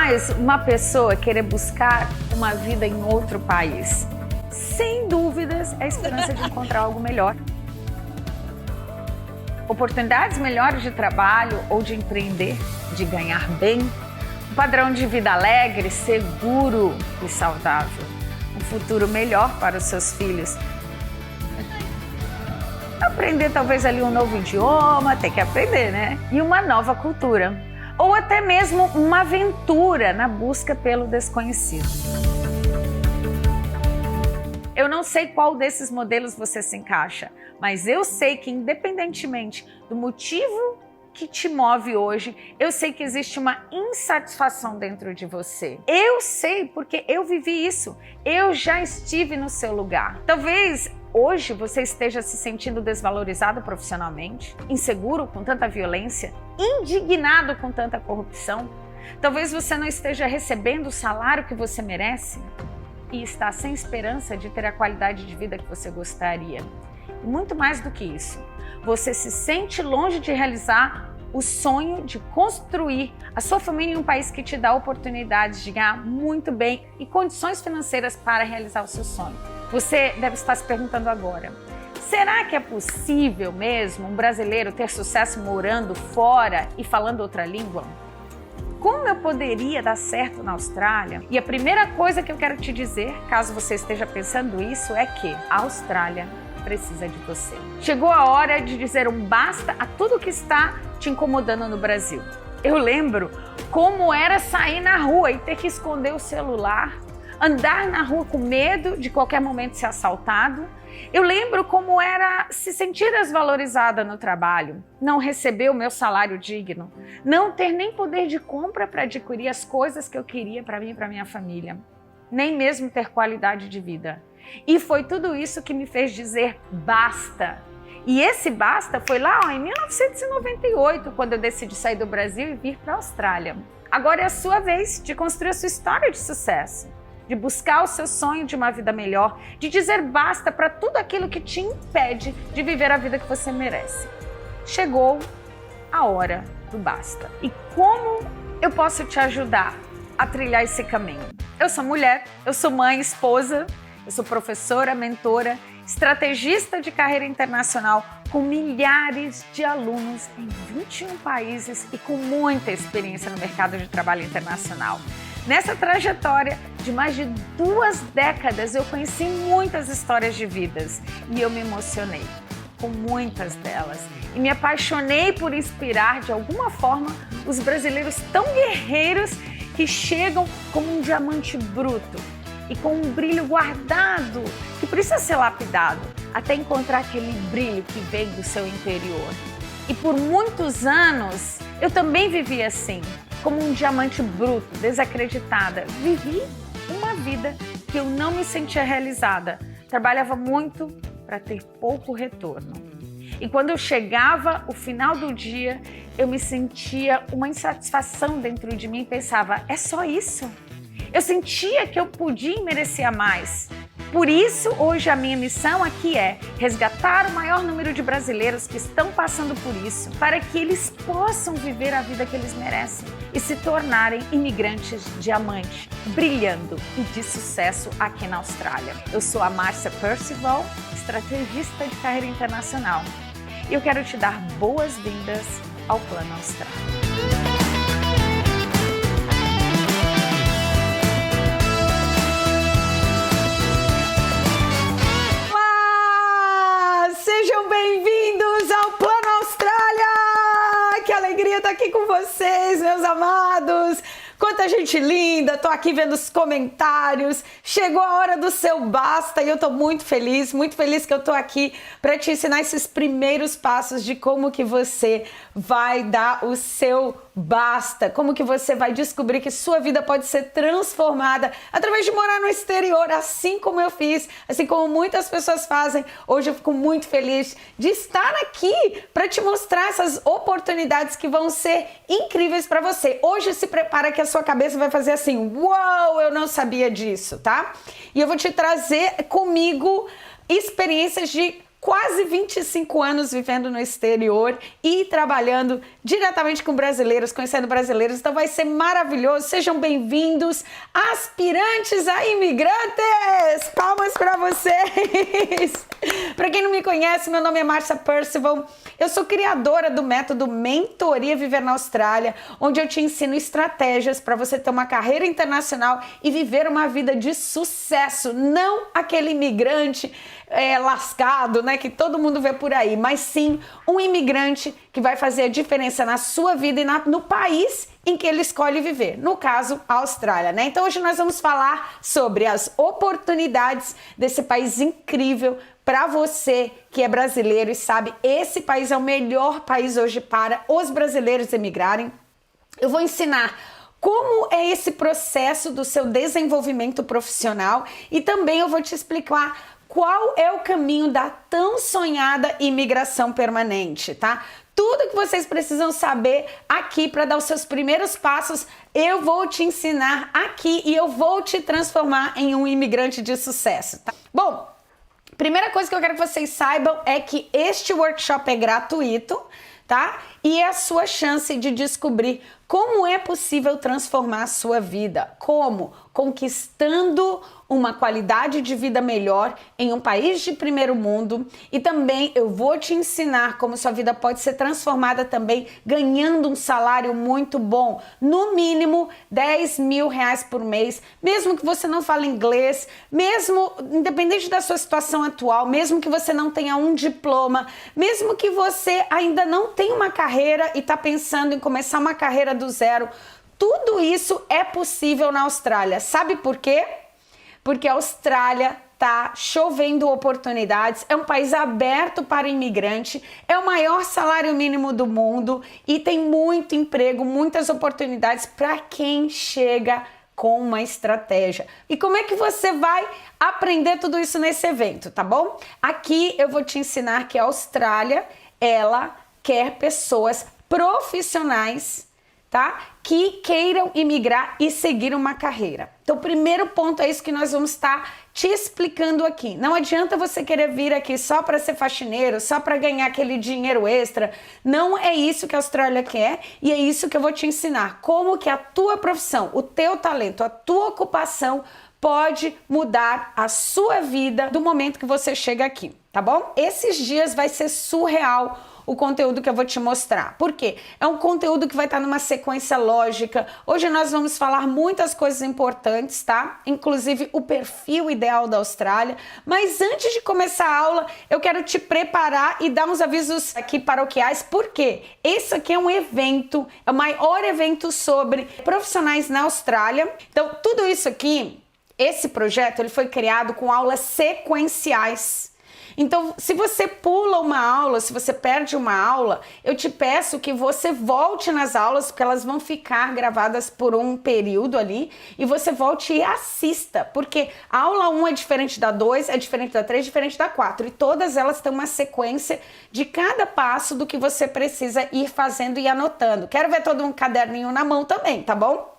faz uma pessoa querer buscar uma vida em outro país? Sem dúvidas, é a esperança de encontrar algo melhor. Oportunidades melhores de trabalho ou de empreender, de ganhar bem, um padrão de vida alegre, seguro e saudável, um futuro melhor para os seus filhos. Aprender talvez ali um novo idioma, tem que aprender, né? E uma nova cultura. Ou até mesmo uma aventura na busca pelo desconhecido. Eu não sei qual desses modelos você se encaixa, mas eu sei que independentemente do motivo que te move hoje, eu sei que existe uma insatisfação dentro de você. Eu sei porque eu vivi isso, eu já estive no seu lugar. Talvez hoje você esteja se sentindo desvalorizado profissionalmente, inseguro com tanta violência, indignado com tanta corrupção. Talvez você não esteja recebendo o salário que você merece e está sem esperança de ter a qualidade de vida que você gostaria. E muito mais do que isso, você se sente longe de realizar o sonho de construir a sua família em um país que te dá oportunidades de ganhar muito bem e condições financeiras para realizar o seu sonho. Você deve estar se perguntando agora, será que é possível mesmo um brasileiro ter sucesso morando fora e falando outra língua? Como eu poderia dar certo na Austrália? E a primeira coisa que eu quero te dizer, caso você esteja pensando isso, é que a Austrália precisa de você. Chegou a hora de dizer um basta a tudo que está te incomodando no Brasil. Eu lembro como era sair na rua e ter que esconder o celular, andar na rua com medo de qualquer momento ser assaltado. Eu lembro como era se sentir desvalorizada no trabalho, não receber o meu salário digno, não ter nem poder de compra para adquirir as coisas que eu queria para mim e para minha família, nem mesmo ter qualidade de vida. E foi tudo isso que me fez dizer basta. E esse basta foi lá em 1998, quando eu decidi sair do Brasil e vir para a Austrália. Agora é a sua vez de construir a sua história de sucesso, de buscar o seu sonho de uma vida melhor, de dizer basta para tudo aquilo que te impede de viver a vida que você merece. Chegou a hora do basta. E como eu posso te ajudar a trilhar esse caminho? Eu sou mulher, eu sou mãe, esposa, eu sou professora, mentora, estrategista de carreira internacional com milhares de alunos em 21 países e com muita experiência no mercado de trabalho internacional. Nessa trajetória de mais de 2 décadas, eu conheci muitas histórias de vidas e eu me emocionei com muitas delas. E me apaixonei por inspirar, de alguma forma, os brasileiros tão guerreiros que chegam como um diamante bruto e com um brilho guardado que precisa ser lapidado até encontrar aquele brilho que vem do seu interior. E por muitos anos, eu também vivi assim, como um diamante bruto, desacreditada. Vivi uma vida que eu não me sentia realizada. Trabalhava muito para ter pouco retorno. E quando eu chegava o final do dia, eu me sentia uma insatisfação dentro de mim e pensava, é só isso? Eu sentia que eu podia e merecia mais. Por isso, hoje a minha missão aqui é resgatar o maior número de brasileiros que estão passando por isso, para que eles possam viver a vida que eles merecem e se tornarem imigrantes diamante, brilhando e de sucesso aqui na Austrália. Eu sou a Márcia Percival, estrategista de carreira internacional, e eu quero te dar boas-vindas ao Plano Austrália. Sejam bem-vindos ao Plano Austrália! Que alegria estar aqui com vocês, meus amados! Quanta gente linda, tô aqui vendo os comentários. Chegou a hora do seu basta e eu tô muito feliz que eu tô aqui para te ensinar esses primeiros passos de como que você vai dar o seu basta, como que você vai descobrir que sua vida pode ser transformada através de morar no exterior, assim como eu fiz, assim como muitas pessoas fazem. Hoje eu fico muito feliz de estar aqui para te mostrar essas oportunidades que vão ser incríveis para você. Hoje se prepara que a sua cabeça vai fazer assim, uau, eu não sabia disso, tá? E eu vou te trazer comigo experiências de quase 25 anos vivendo no exterior e trabalhando diretamente com brasileiros, conhecendo brasileiros, então vai ser maravilhoso. Sejam bem-vindos, aspirantes a imigrantes! Palmas para vocês! Para quem não me conhece, meu nome é Márcia Percival, eu sou criadora do método Mentoria Viver na Austrália, onde eu te ensino estratégias para você ter uma carreira internacional e viver uma vida de sucesso, não aquele imigrante lascado, né, que todo mundo vê por aí, mas sim um imigrante que vai fazer a diferença na sua vida e no país em que ele escolhe viver, no caso, a Austrália, né? Então hoje nós vamos falar sobre as oportunidades desse país incrível para você que é brasileiro e sabe, esse país é o melhor país hoje para os brasileiros emigrarem. Eu vou ensinar como é esse processo do seu desenvolvimento profissional e também eu vou te explicar qual é o caminho da tão sonhada imigração permanente, tá? Tudo que vocês precisam saber aqui para dar os seus primeiros passos, eu vou te ensinar aqui e eu vou te transformar em um imigrante de sucesso, tá? Bom, primeira coisa que eu quero que vocês saibam é que este workshop é gratuito, tá? E é a sua chance de descobrir como é possível transformar a sua vida. Como? Conquistando uma qualidade de vida melhor em um país de primeiro mundo. E também eu vou te ensinar como sua vida pode ser transformada também ganhando um salário muito bom. No mínimo 10 mil reais por mês, mesmo que você não fale inglês, mesmo independente da sua situação atual, mesmo que você não tenha um diploma, mesmo que você ainda não tenha uma carreira e está pensando em começar uma carreira do zero, tudo isso é possível na Austrália. Sabe por quê? Porque a Austrália tá chovendo oportunidades, é um país aberto para imigrante, é o maior salário mínimo do mundo e tem muito emprego, muitas oportunidades para quem chega com uma estratégia. E como é que você vai aprender tudo isso nesse evento, tá bom? Aqui eu vou te ensinar que a Austrália, ela quer pessoas profissionais, tá? Que queiram imigrar e seguir uma carreira. Então, o primeiro ponto é isso que nós vamos estar te explicando aqui. Não adianta você querer vir aqui só para ser faxineiro, só para ganhar aquele dinheiro extra. Não é isso que a Austrália quer e é isso que eu vou te ensinar. Como que a tua profissão, o teu talento, a tua ocupação pode mudar a sua vida do momento que você chega aqui, tá bom? Esses dias vai ser surreal o conteúdo que eu vou te mostrar. Por quê? É um conteúdo que vai estar numa sequência lógica. Hoje nós vamos falar muitas coisas importantes, tá? Inclusive o perfil ideal da Austrália. Mas antes de começar a aula, eu quero te preparar e dar uns avisos aqui paroquiais. Por quê? Esse aqui é um evento, é o maior evento sobre profissionais na Austrália. Então, tudo isso aqui, esse projeto, ele foi criado com aulas sequenciais. Então, se você pula uma aula, se você perde uma aula, eu te peço que você volte nas aulas, porque elas vão ficar gravadas por um período ali, e você volte e assista, porque a aula 1 é diferente da 2, é diferente da 3, é diferente da 4, e todas elas têm uma sequência de cada passo do que você precisa ir fazendo e anotando. Quero ver todo um caderninho na mão também, tá bom?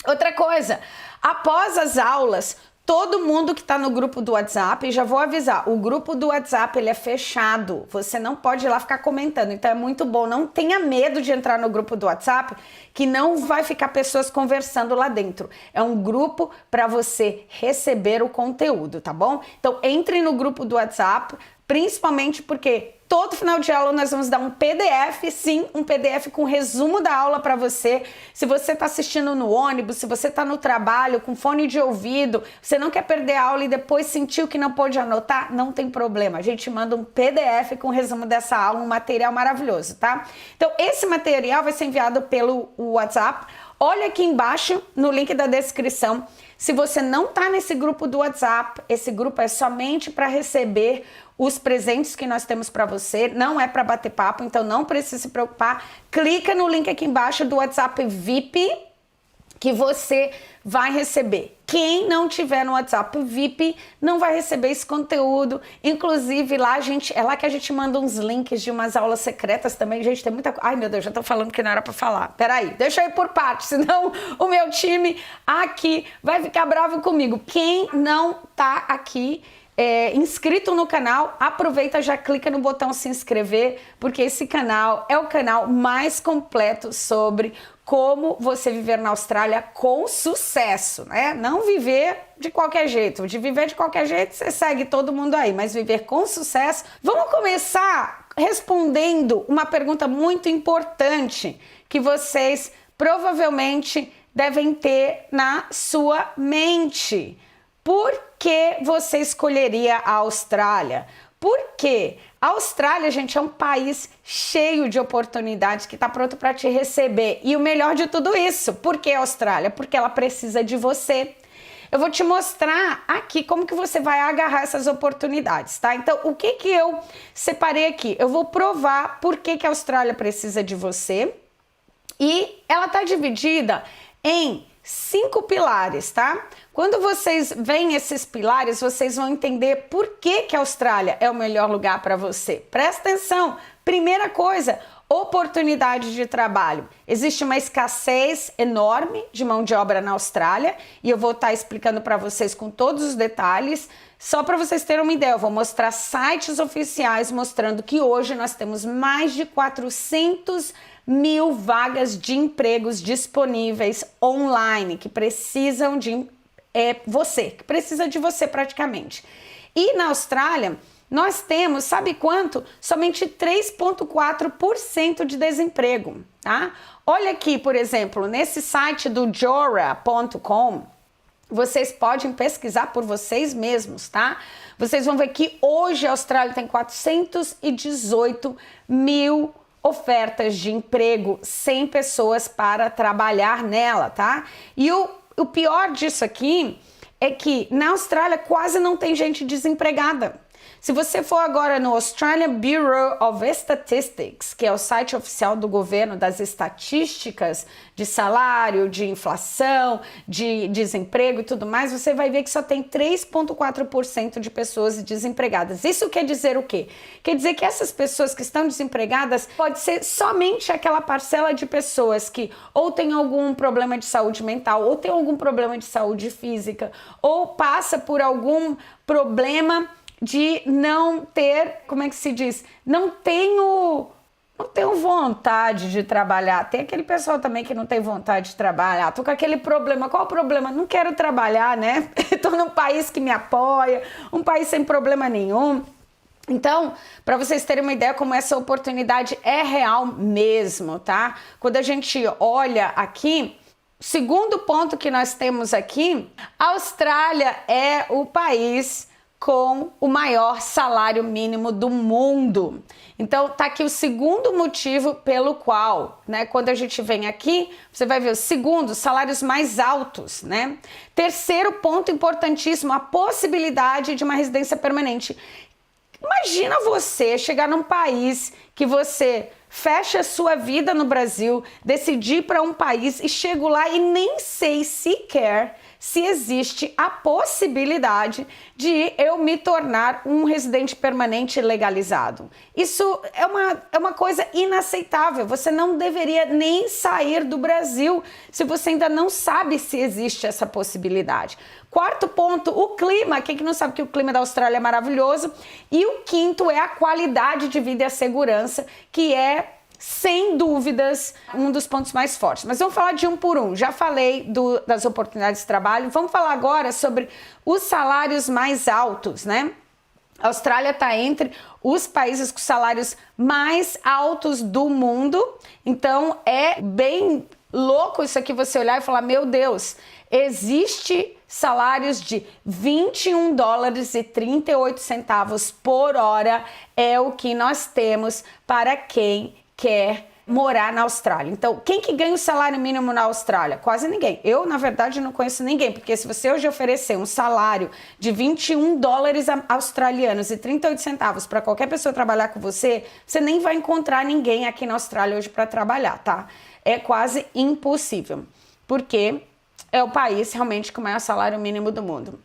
Outra coisa, após as aulas, todo mundo que está no grupo do WhatsApp, já vou avisar, o grupo do WhatsApp ele é fechado, você não pode ir lá ficar comentando, então é muito bom, não tenha medo de entrar no grupo do WhatsApp, que não vai ficar pessoas conversando lá dentro, é um grupo para você receber o conteúdo, tá bom? Então entre no grupo do WhatsApp, principalmente porque todo final de aula nós vamos dar um PDF, sim, um PDF com resumo da aula para você. Se você está assistindo no ônibus, se você está no trabalho com fone de ouvido, você não quer perder a aula e depois sentiu que não pôde anotar, não tem problema. A gente manda um PDF com resumo dessa aula, um material maravilhoso, tá? Então esse material vai ser enviado pelo WhatsApp. Olha aqui embaixo no link da descrição. Se você não está nesse grupo do WhatsApp, esse grupo é somente para receber os presentes que nós temos para você, não é para bater papo, então não precisa se preocupar. Clica no link aqui embaixo do WhatsApp VIP que você vai receber. Quem não tiver no WhatsApp VIP não vai receber esse conteúdo. Inclusive lá é lá que a gente manda uns links de umas aulas secretas também. Gente, tem muita coisa. Ai meu Deus, já tô falando que não era para falar. Peraí, deixa eu ir por parte, senão o meu time aqui vai ficar bravo comigo. Quem não tá aqui inscrito no canal, aproveita, já clica no botão se inscrever, porque esse canal é o canal mais completo sobre como você viver na Austrália com sucesso, né? Não viver de qualquer jeito. De viver de qualquer jeito, você segue todo mundo aí, mas viver com sucesso. Vamos começar respondendo uma pergunta muito importante que vocês provavelmente devem ter na sua mente. Por que você escolheria a Austrália? Porque a Austrália, gente, é um país cheio de oportunidades que está pronto para te receber. E o melhor de tudo isso, por que a Austrália? Porque ela precisa de você. Eu vou te mostrar aqui como que você vai agarrar essas oportunidades, tá? Então, o que eu separei aqui? Eu vou provar por que a Austrália precisa de você. E ela está dividida em 5 pilares, tá? Quando vocês veem esses pilares, vocês vão entender por que a Austrália é o melhor lugar para você. Presta atenção. Primeira coisa, oportunidade de trabalho. Existe uma escassez enorme de mão de obra na Austrália e eu vou estar explicando para vocês com todos os detalhes. Só para vocês terem uma ideia, eu vou mostrar sites oficiais mostrando que hoje nós temos mais de 400.000 vagas de empregos disponíveis online que precisam de que precisa de você praticamente. E na Austrália, nós temos, sabe quanto? Somente 3,4% de desemprego, tá? Olha aqui, por exemplo, nesse site do Jora.com, vocês podem pesquisar por vocês mesmos, tá? Vocês vão ver que hoje a Austrália tem 418.000 ofertas de emprego sem pessoas para trabalhar nela, tá? E o pior disso aqui é que na Austrália quase não tem gente desempregada. Se você for agora no Australian Bureau of Statistics, que é o site oficial do governo das estatísticas de salário, de inflação, de desemprego e tudo mais, você vai ver que só tem 3,4% de pessoas desempregadas. Isso quer dizer o quê? Quer dizer que essas pessoas que estão desempregadas pode ser somente aquela parcela de pessoas que ou tem algum problema de saúde mental, ou tem algum problema de saúde física, ou passa por algum problema de não ter, como é que se diz? Não tenho vontade de trabalhar. Tem aquele pessoal também que não tem vontade de trabalhar. Tô com aquele problema. Qual o problema? Não quero trabalhar, né? Tô num país que me apoia, um país sem problema nenhum. Então, para vocês terem uma ideia como essa oportunidade é real mesmo, tá? Quando a gente olha aqui, segundo ponto que nós temos aqui, a Austrália é o país com o maior salário mínimo do mundo. Então, tá aqui o segundo motivo pelo qual, né, quando a gente vem aqui, você vai ver o segundo, salários mais altos, né? Terceiro ponto importantíssimo, a possibilidade de uma residência permanente. Imagina você chegar num país que você fecha a sua vida no Brasil, decidir para um país e chego lá e nem sei sequer se existe a possibilidade de eu me tornar um residente permanente legalizado. Isso é uma coisa inaceitável. Você não deveria nem sair do Brasil se você ainda não sabe se existe essa possibilidade. Quarto ponto, o clima. Quem que não sabe que o clima da Austrália é maravilhoso? E o quinto é a qualidade de vida e a segurança, que é, sem dúvidas, um dos pontos mais fortes. Mas vamos falar de um por um. Já falei das oportunidades de trabalho. Vamos falar agora sobre os salários mais altos, né? A Austrália está entre os países com salários mais altos do mundo. Então, é bem louco isso aqui, você olhar e falar, meu Deus, existe salários de $21,38 por hora, é o que nós temos para quem quer morar na Austrália. Então, quem que ganha o salário mínimo na Austrália? Quase ninguém. Eu, na verdade, não conheço ninguém, porque se você hoje oferecer um salário de $21 australianos e 38 centavos para qualquer pessoa trabalhar com você, você nem vai encontrar ninguém aqui na Austrália hoje para trabalhar, tá? É quase impossível, porque é o país realmente com o maior salário mínimo do mundo.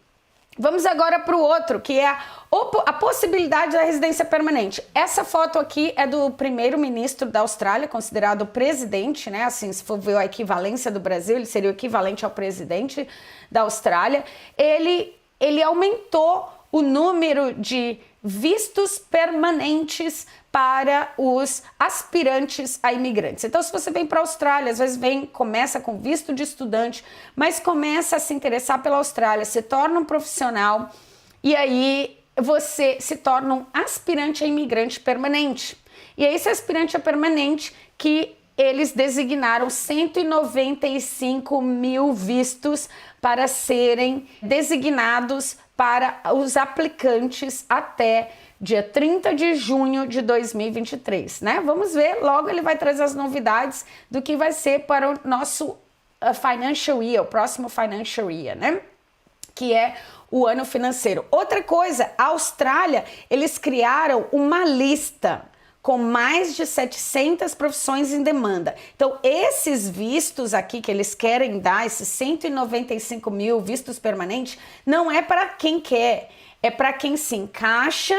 Vamos agora para o outro, que é a possibilidade da residência permanente. Essa foto aqui é do primeiro-ministro da Austrália, considerado presidente, né? Assim, se for ver a equivalência do Brasil, ele seria o equivalente ao presidente da Austrália. Ele aumentou o número de vistos permanentes para os aspirantes a imigrantes. Então, se você vem para a Austrália, às vezes começa com visto de estudante, mas começa a se interessar pela Austrália, se torna um profissional e aí você se torna um aspirante a imigrante permanente. E é esse aspirante a permanente que eles designaram 195 mil vistos para serem designados para os aplicantes até dia 30 de junho de 2023, né? Vamos ver, logo ele vai trazer as novidades do que vai ser para o nosso financial year, o próximo financial year, né? Que é o ano financeiro. Outra coisa, a Austrália, eles criaram uma lista com mais de 700 profissões em demanda. Então, esses vistos aqui que eles querem dar, esses 195 mil vistos permanentes, não é para quem quer, é para quem se encaixa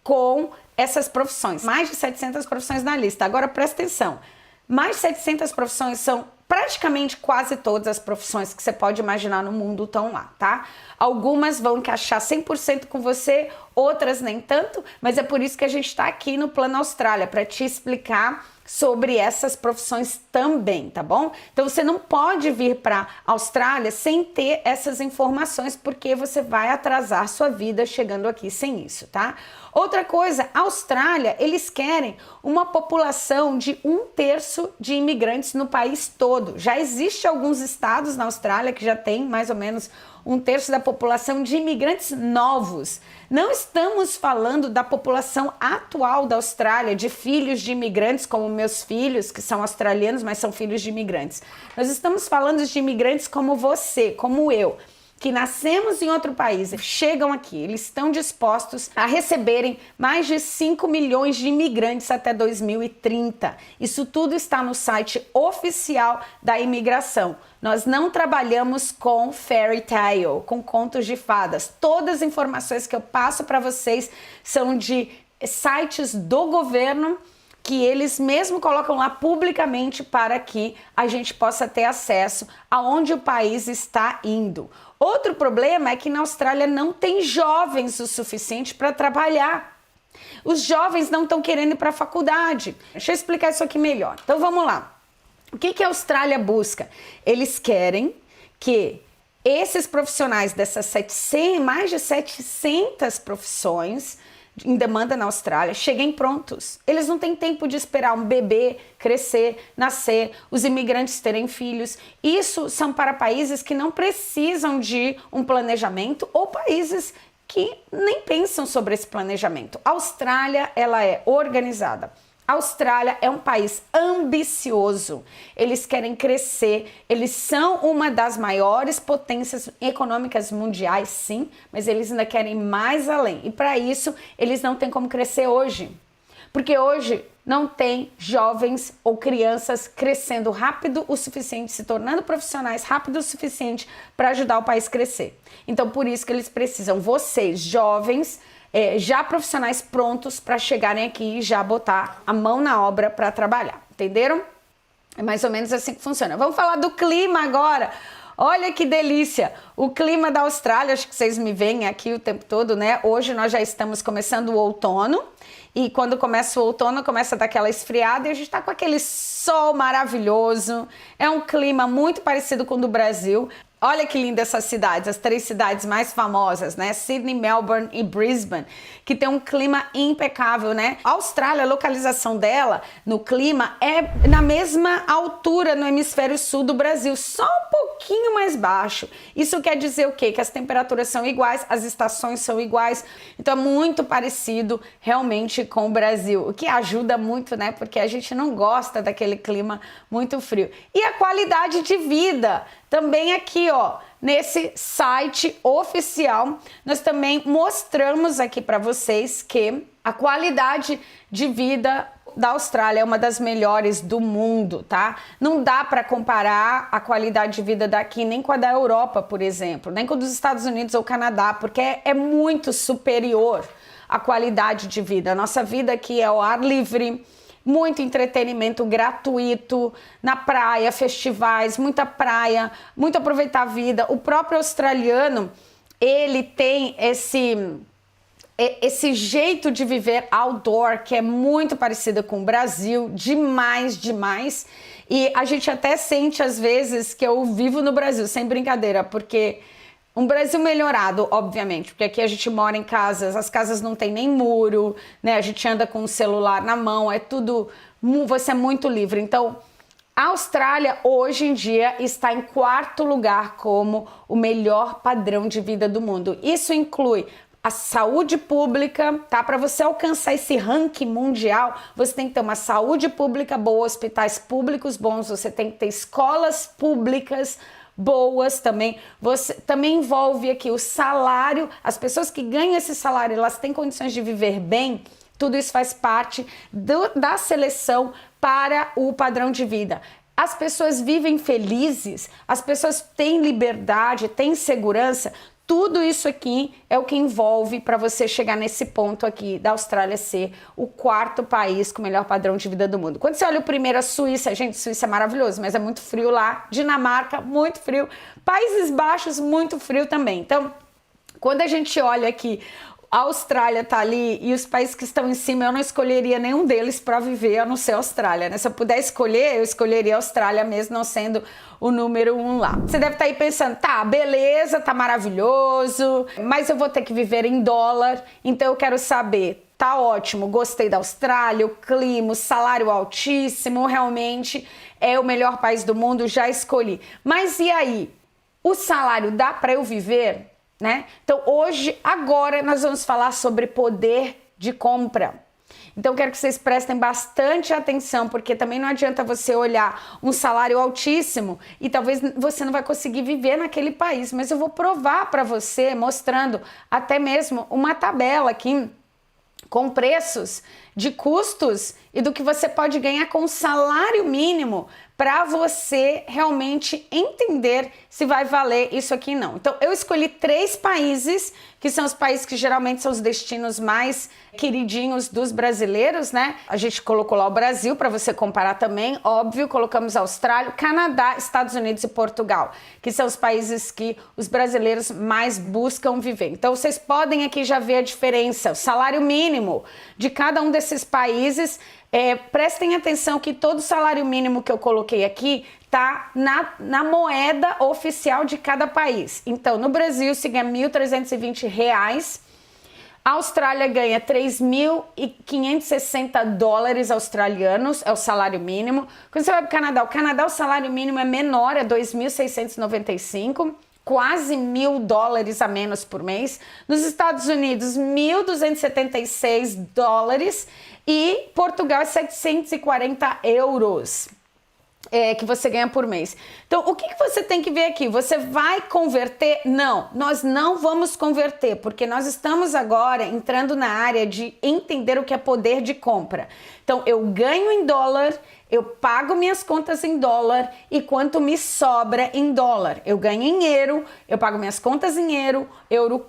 com essas profissões. Mais de 700 profissões na lista. Agora, presta atenção. Mais de 700 profissões são praticamente quase todas as profissões que você pode imaginar no mundo estão lá, tá? Algumas vão encaixar 100% com você, outras nem tanto, mas é por isso que a gente está aqui no Plano Austrália, para te explicar sobre essas profissões também, tá bom? Então você não pode vir para a Austrália sem ter essas informações, porque você vai atrasar sua vida chegando aqui sem isso, tá? Outra coisa, a Austrália, eles querem uma população de 1/3 de imigrantes no país todo. Já existe alguns estados na Austrália que já tem mais ou menos 1/3 da população de imigrantes novos. Não estamos falando da população atual da Austrália, de filhos de imigrantes, como meus filhos, que são australianos, mas são filhos de imigrantes. Nós estamos falando de imigrantes como você, como eu, que nascemos em outro país, chegam aqui, eles estão dispostos a receberem mais de 5 milhões de imigrantes até 2030. Isso tudo está no site oficial da imigração. Nós não trabalhamos com fairy tale, com contos de fadas. Todas as informações que eu passo para vocês são de sites do governo, que eles mesmo colocam lá publicamente para que a gente possa ter acesso aonde o país está indo. Outro problema é que na Austrália não tem jovens o suficiente para trabalhar. Os jovens não estão querendo ir para a faculdade. Deixa eu explicar isso aqui melhor. Então vamos lá. O que a Austrália busca? Eles querem que esses profissionais dessas mais de 700 profissões em demanda na Austrália cheguem prontos. Eles não têm tempo de esperar um bebê crescer, nascer, os imigrantes terem filhos. Isso são para países que não precisam de um planejamento ou países que nem pensam sobre esse planejamento. A Austrália, ela é organizada. A Austrália é um país ambicioso, eles querem crescer, eles são uma das maiores potências econômicas mundiais, sim, mas eles ainda querem mais além. E para isso, eles não têm como crescer hoje, porque hoje não tem jovens ou crianças crescendo rápido o suficiente, se tornando profissionais rápido o suficiente para ajudar o país a crescer. Então, por isso que eles precisam, vocês, jovens, já profissionais prontos para chegarem aqui e já botar a mão na obra para trabalhar, entenderam? É mais ou menos assim que funciona. Vamos falar do clima agora. Olha que delícia! O clima da Austrália, acho que vocês me veem aqui o tempo todo, né? Hoje nós já estamos começando o outono e quando começa o outono, começa a dar aquela esfriada e a gente tá com aquele sol maravilhoso. É um clima muito parecido com o do Brasil. Olha que linda essas cidades, as 3 cidades mais famosas, né? Sydney, Melbourne e Brisbane, que tem um clima impecável, né? A Austrália, a localização dela no clima é na mesma altura no hemisfério sul do Brasil, só um pouquinho mais baixo. Isso quer dizer o quê? Que as temperaturas são iguais, as estações são iguais, então é muito parecido realmente com o Brasil, o que ajuda muito, né? Porque a gente não gosta daquele clima muito frio. E a qualidade de vida também aqui, ó, nesse site oficial, nós também mostramos aqui para vocês que a qualidade de vida da Austrália é uma das melhores do mundo, tá? Não dá para comparar a qualidade de vida daqui nem com a da Europa, por exemplo, nem com a dos Estados Unidos ou Canadá, porque é muito superior a qualidade de vida. A nossa vida aqui é ao ar livre, muito entretenimento gratuito, na praia, festivais, muita praia, muito aproveitar a vida. O próprio australiano, ele tem esse jeito de viver outdoor que é muito parecido com o Brasil, demais. E a gente até sente às vezes que eu vivo no Brasil, sem brincadeira, porque um Brasil melhorado, obviamente, porque aqui a gente mora em casas, as casas não tem nem muro, né? A gente anda com o celular na mão, é tudo, você é muito livre. Então, a Austrália hoje em dia está em 4º lugar como o melhor padrão de vida do mundo. Isso inclui a saúde pública, tá? Para você alcançar esse ranking mundial, você tem que ter uma saúde pública boa, hospitais públicos bons, você tem que ter escolas públicas boas também. Você também envolve aqui o salário, as pessoas que ganham esse salário, elas têm condições de viver bem. Tudo isso faz parte da seleção para o padrão de vida. As pessoas vivem felizes, as pessoas têm liberdade, têm segurança. Tudo isso aqui é o que envolve para você chegar nesse ponto aqui da Austrália ser o 4º país com o melhor padrão de vida do mundo. Quando você olha o primeiro, a Suíça, gente, Suíça é maravilhoso, mas é muito frio lá. Dinamarca, muito frio. Países Baixos, muito frio também. Então, quando a gente olha aqui, a Austrália tá ali e os países que estão em cima, eu não escolheria nenhum deles para viver, a não ser a Austrália, né? Se eu puder escolher, eu escolheria a Austrália mesmo não sendo o número 1 lá. Você deve estar aí pensando, tá, beleza, tá maravilhoso, mas eu vou ter que viver em dólar, então eu quero saber, tá ótimo, gostei da Austrália, o clima, o salário altíssimo, realmente é o melhor país do mundo, já escolhi. Mas e aí? O salário dá para eu viver? Né? Então hoje, agora nós vamos falar sobre poder de compra. Então eu quero que vocês prestem bastante atenção, porque também não adianta você olhar um salário altíssimo e talvez você não vai conseguir viver naquele país, mas eu vou provar para você, mostrando até mesmo uma tabela aqui com preços de custos e do que você pode ganhar com o salário mínimo para você realmente entender se vai valer isso aqui não. Então eu escolhi 3 países, que são os países que geralmente são os destinos mais queridinhos dos brasileiros, né? A gente colocou lá o Brasil para você comparar também, óbvio, colocamos a Austrália, Canadá, Estados Unidos e Portugal, que são os países que os brasileiros mais buscam viver. Então vocês podem aqui já ver a diferença, o salário mínimo de cada um desses países. Prestem atenção que todo salário mínimo que eu coloquei aqui tá na moeda oficial de cada país. Então, no Brasil se ganha R$1.320, a Austrália ganha 3.560 dólares australianos, é o salário mínimo. Quando você vai para o Canadá o salário mínimo é menor, é 2.695, quase $1.000 a menos por mês. Nos Estados Unidos, 1.276 dólares. E Portugal é 740 euros que você ganha por mês. Então, o que você tem que ver aqui? Você vai converter? Não, nós não vamos converter, porque nós estamos agora entrando na área de entender o que é poder de compra. Então, eu ganho em dólar, eu pago minhas contas em dólar e quanto me sobra em dólar. Eu ganho em euro, eu pago minhas contas em euro,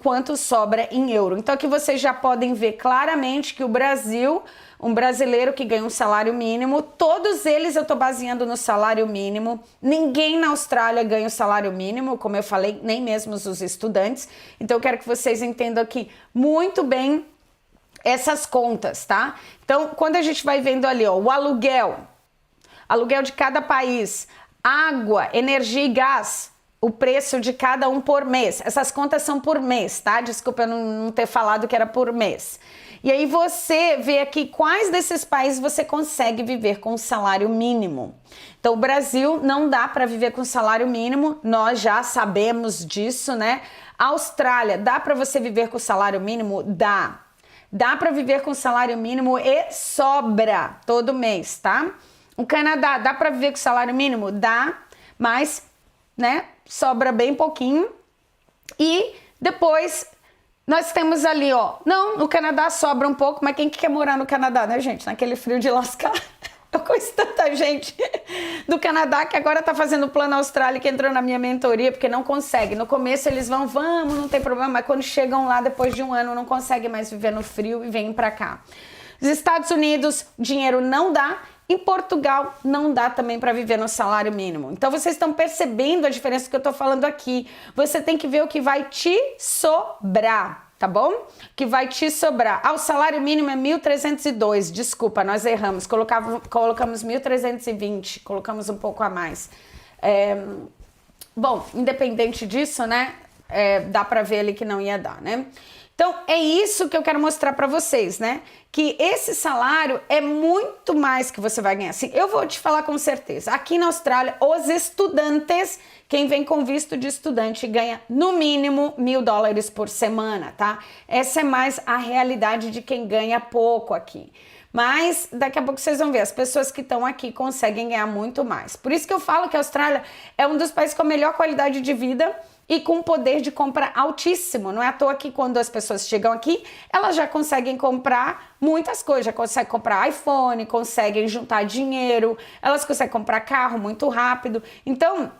quanto sobra em euro. Então, aqui vocês já podem ver claramente que o Brasil, um brasileiro que ganha um salário mínimo, todos eles eu estou baseando no salário mínimo. Ninguém na Austrália ganha o salário mínimo, como eu falei, nem mesmo os estudantes. Então eu quero que vocês entendam aqui muito bem essas contas, tá? Então quando a gente vai vendo ali, ó, o aluguel de cada país, água, energia e gás, o preço de cada um por mês. Essas contas são por mês, tá? Desculpa eu não ter falado que era por mês. E aí você vê aqui quais desses países você consegue viver com salário mínimo. Então o Brasil não dá para viver com salário mínimo, nós já sabemos disso, né? A Austrália, dá para você viver com salário mínimo? Dá. Dá para viver com salário mínimo e sobra todo mês, tá? O Canadá, dá para viver com salário mínimo? Dá, mas, né, sobra bem pouquinho. E depois nós temos ali, ó, não, no Canadá sobra um pouco, mas quem que quer morar no Canadá, né, gente? Naquele frio de lascar. Eu conheço tanta gente do Canadá que agora tá fazendo o Plano Austrália, que entrou na minha mentoria, porque não consegue. No começo eles vamos, não tem problema, mas quando chegam lá, depois de um ano, não conseguem mais viver no frio e vêm pra cá. Os Estados Unidos, dinheiro não dá, Em Portugal não dá também para viver no salário mínimo. Então vocês estão percebendo a diferença que eu estou falando aqui. Você tem que ver o que vai te sobrar, tá bom? Que vai te sobrar. O salário mínimo é 1.302. Desculpa, nós erramos. Colocamos 1.320. Colocamos um pouco a mais. Bom, independente disso, né? Dá para ver ali que não ia dar, né? Então, é isso que eu quero mostrar para vocês, né? Que esse salário é muito mais que você vai ganhar. Assim, eu vou te falar com certeza. Aqui na Austrália, os estudantes, quem vem com visto de estudante, ganha no mínimo $1.000 por semana, tá? Essa é mais a realidade de quem ganha pouco aqui. Mas daqui a pouco vocês vão ver, as pessoas que estão aqui conseguem ganhar muito mais. Por isso que eu falo que a Austrália é um dos países com a melhor qualidade de vida e com poder de compra altíssimo. Não é à toa que quando as pessoas chegam aqui, elas já conseguem comprar muitas coisas. Já conseguem comprar iPhone, conseguem juntar dinheiro, elas conseguem comprar carro muito rápido. Então,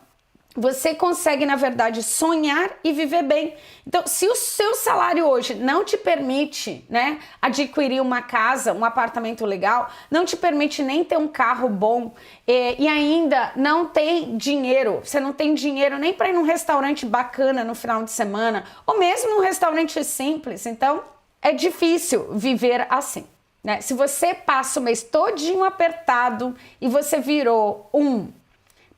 você consegue, na verdade, sonhar e viver bem. Então, se o seu salário hoje não te permite, né, adquirir uma casa, um apartamento legal, não te permite nem ter um carro bom e ainda não tem dinheiro, você não tem dinheiro nem para ir num restaurante bacana no final de semana, ou mesmo num restaurante simples, então é difícil viver assim, né? Se você passa o mês todinho apertado e você virou um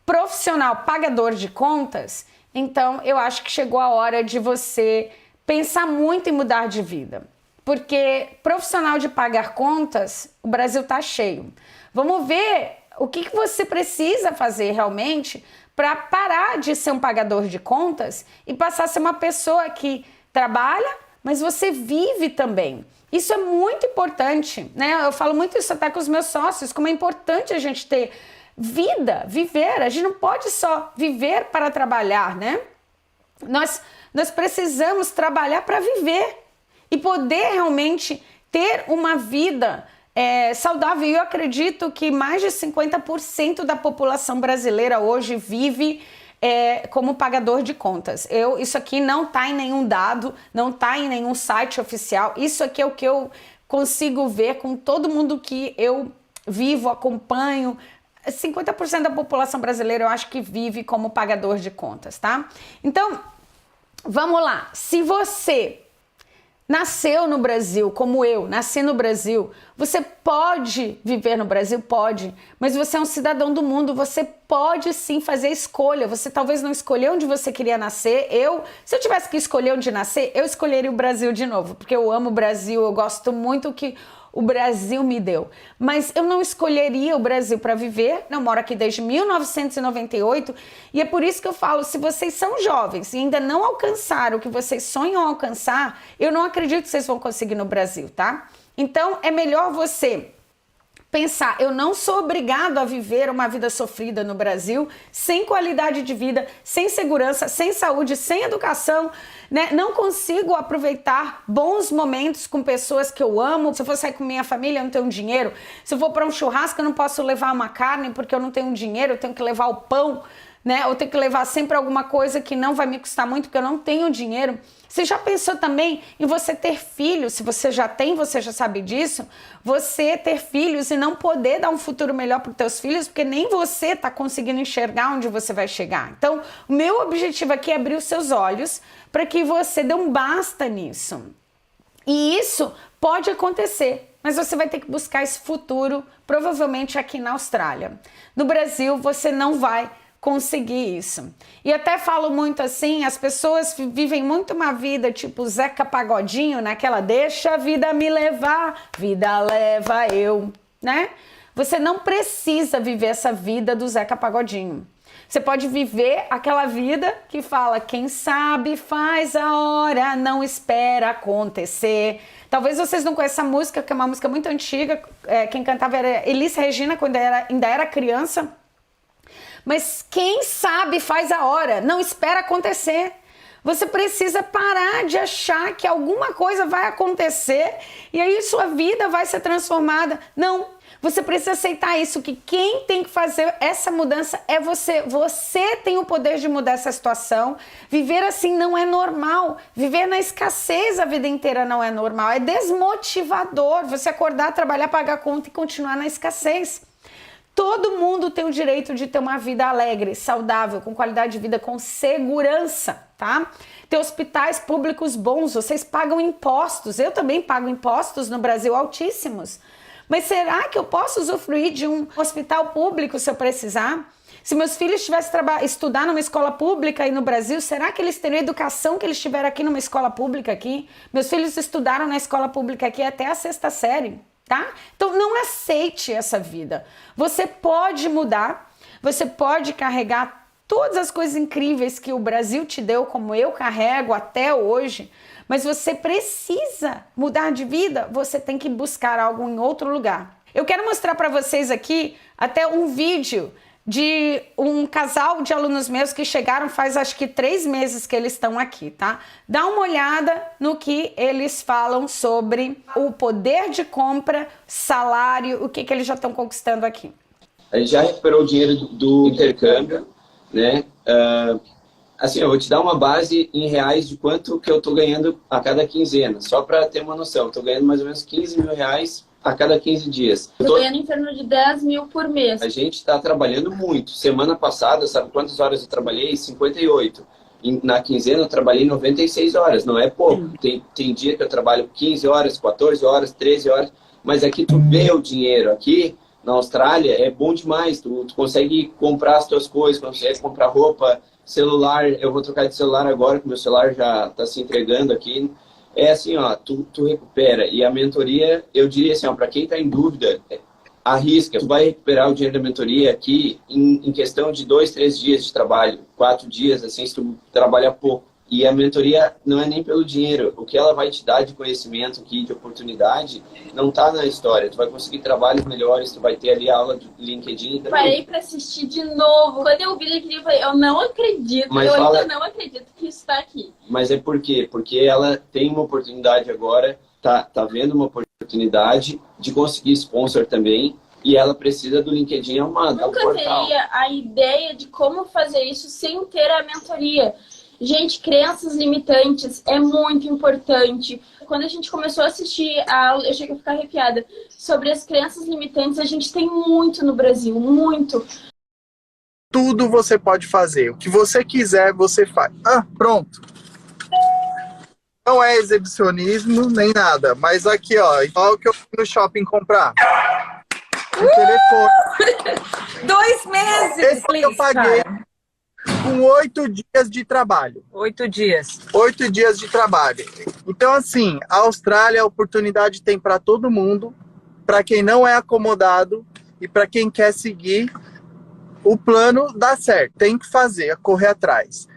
profissional pagador de contas, então eu acho que chegou a hora de você pensar muito em mudar de vida. Porque profissional de pagar contas, o Brasil tá cheio. Vamos ver o que você precisa fazer realmente para parar de ser um pagador de contas e passar a ser uma pessoa que trabalha, mas você vive também. Isso é muito importante, né? Eu falo muito isso até com os meus sócios, como é importante a gente ter vida, viver. A gente não pode só viver para trabalhar, né? Nós precisamos trabalhar para viver e poder realmente ter uma vida saudável. E eu acredito que mais de 50% da população brasileira hoje vive como pagador de contas. Isso aqui não está em nenhum dado, não está em nenhum site oficial. Isso aqui é o que eu consigo ver com todo mundo que eu vivo, acompanho. 50% da população brasileira eu acho que vive como pagador de contas, tá? Então, vamos lá. Se você nasceu no Brasil, como eu, nasci no Brasil, você pode viver no Brasil? Pode. Mas você é um cidadão do mundo, você pode sim fazer escolha. Você talvez não escolheu onde você queria nascer. Se eu tivesse que escolher onde nascer, eu escolheria o Brasil de novo, porque eu amo o Brasil, eu gosto muito que o Brasil me deu. Mas eu não escolheria o Brasil para viver. Eu moro aqui desde 1998 e é por isso que eu falo, se vocês são jovens e ainda não alcançaram o que vocês sonham alcançar, eu não acredito que vocês vão conseguir no Brasil, tá? Então é melhor você pensar, eu não sou obrigado a viver uma vida sofrida no Brasil, sem qualidade de vida, sem segurança, sem saúde, sem educação, né? Não consigo aproveitar bons momentos com pessoas que eu amo. Se eu for sair com minha família, eu não tenho dinheiro. Se eu for para um churrasco, eu não posso levar uma carne porque eu não tenho dinheiro, eu tenho que levar o pão, né? Ou tenho que levar sempre alguma coisa que não vai me custar muito porque eu não tenho dinheiro. Você já pensou também em você ter filhos? Se você já tem, você já sabe disso. Você ter filhos e não poder dar um futuro melhor para os teus filhos, porque nem você está conseguindo enxergar onde você vai chegar. Então, o meu objetivo aqui é abrir os seus olhos para que você dê um basta nisso. E isso pode acontecer, mas você vai ter que buscar esse futuro, provavelmente aqui na Austrália. No Brasil, você não vai conseguir isso. E até falo muito assim, as pessoas vivem muito uma vida tipo Zeca Pagodinho, naquela deixa a vida me levar, vida leva eu, né? Você não precisa viver essa vida do Zeca Pagodinho. Você pode viver aquela vida que fala, quem sabe faz a hora, não espera acontecer. Talvez vocês não conheçam essa música, que é uma música muito antiga, quem cantava era Elis Regina, quando ainda era criança. Mas quem sabe faz a hora, não espera acontecer. Você precisa parar de achar que alguma coisa vai acontecer e aí sua vida vai ser transformada. Não, você precisa aceitar isso, que quem tem que fazer essa mudança é você. Você tem o poder de mudar essa situação. Viver assim não é normal. Viver na escassez a vida inteira não é normal. É desmotivador você acordar, trabalhar, pagar conta e continuar na escassez. todo mundo tem o direito de ter uma vida alegre, saudável, com qualidade de vida, com segurança, tá? Tem hospitais públicos bons, vocês pagam impostos, eu também pago impostos no Brasil altíssimos. Mas será que eu posso usufruir de um hospital público se eu precisar? Se meus filhos tivessem estudar numa escola pública aí no Brasil, será que eles teriam a educação que eles tiveram aqui numa escola pública aqui? Meus filhos estudaram na escola pública aqui até a 6ª série, tá? Então não aceite essa vida. Você pode mudar, você pode carregar todas as coisas incríveis que o Brasil te deu, como eu carrego até hoje, mas você precisa mudar de vida, você tem que buscar algo em outro lugar. Eu quero mostrar para vocês aqui até um vídeo de um casal de alunos meus que chegaram faz acho que 3 meses que eles estão aqui, tá? Dá uma olhada no que eles falam sobre o poder de compra, salário, o que eles já estão conquistando aqui. A gente já recuperou o dinheiro do intercâmbio, né? Assim, eu vou te dar uma base em reais de quanto que eu tô ganhando a cada quinzena, só para ter uma noção. Eu tô ganhando mais ou menos 15 mil reais a cada 15 dias. Eu tô ganhando em torno de 10 mil por mês. A gente está trabalhando muito. Semana passada, sabe quantas horas eu trabalhei? 58. Na quinzena eu trabalhei 96 horas, não é pouco. Tem dia que eu trabalho 15 horas, 14 horas, 13 horas, mas aqui tu vê o dinheiro. Aqui na Austrália é bom demais, tu consegue comprar as tuas coisas, consegue comprar roupa, celular. Eu vou trocar de celular agora, que meu celular já está se entregando aqui. É assim, ó, tu recupera. E a mentoria, eu diria assim, ó, para quem está em dúvida, arrisca. Tu vai recuperar o dinheiro da mentoria aqui em questão de 2, 3 dias de trabalho, 4 dias, assim, se tu trabalhar pouco. E a mentoria não é nem pelo dinheiro. O que ela vai te dar de conhecimento aqui, de oportunidade, não tá na história. Tu vai conseguir trabalhos melhores, tu vai ter ali a aula do LinkedIn. Também. Parei pra assistir de novo. Quando eu vi aquele, eu falei, eu não acredito. Mas ainda não acredito que isso tá aqui. Mas é por quê? Porque ela tem uma oportunidade agora, tá vendo uma oportunidade de conseguir sponsor também. E ela precisa do LinkedIn arrumado. Nunca teria a ideia de como fazer isso sem ter a mentoria. Gente, crenças limitantes é muito importante. Quando a gente começou a assistir a aula, eu cheguei a ficar arrepiada. Sobre as crenças limitantes, a gente tem muito no Brasil, muito. Tudo você pode fazer. O que você quiser, você faz. Ah, pronto. Não é exibicionismo, nem nada. Mas aqui, ó, olha o que eu fui no shopping comprar. Telefone. 2 meses, Esse que eu paguei. Com 8 dias de trabalho. 8 dias. 8 dias de trabalho. Então, assim, a Austrália, a oportunidade tem para todo mundo, para quem não é acomodado e para quem quer seguir o plano dá certo. Tem que fazer, correr atrás.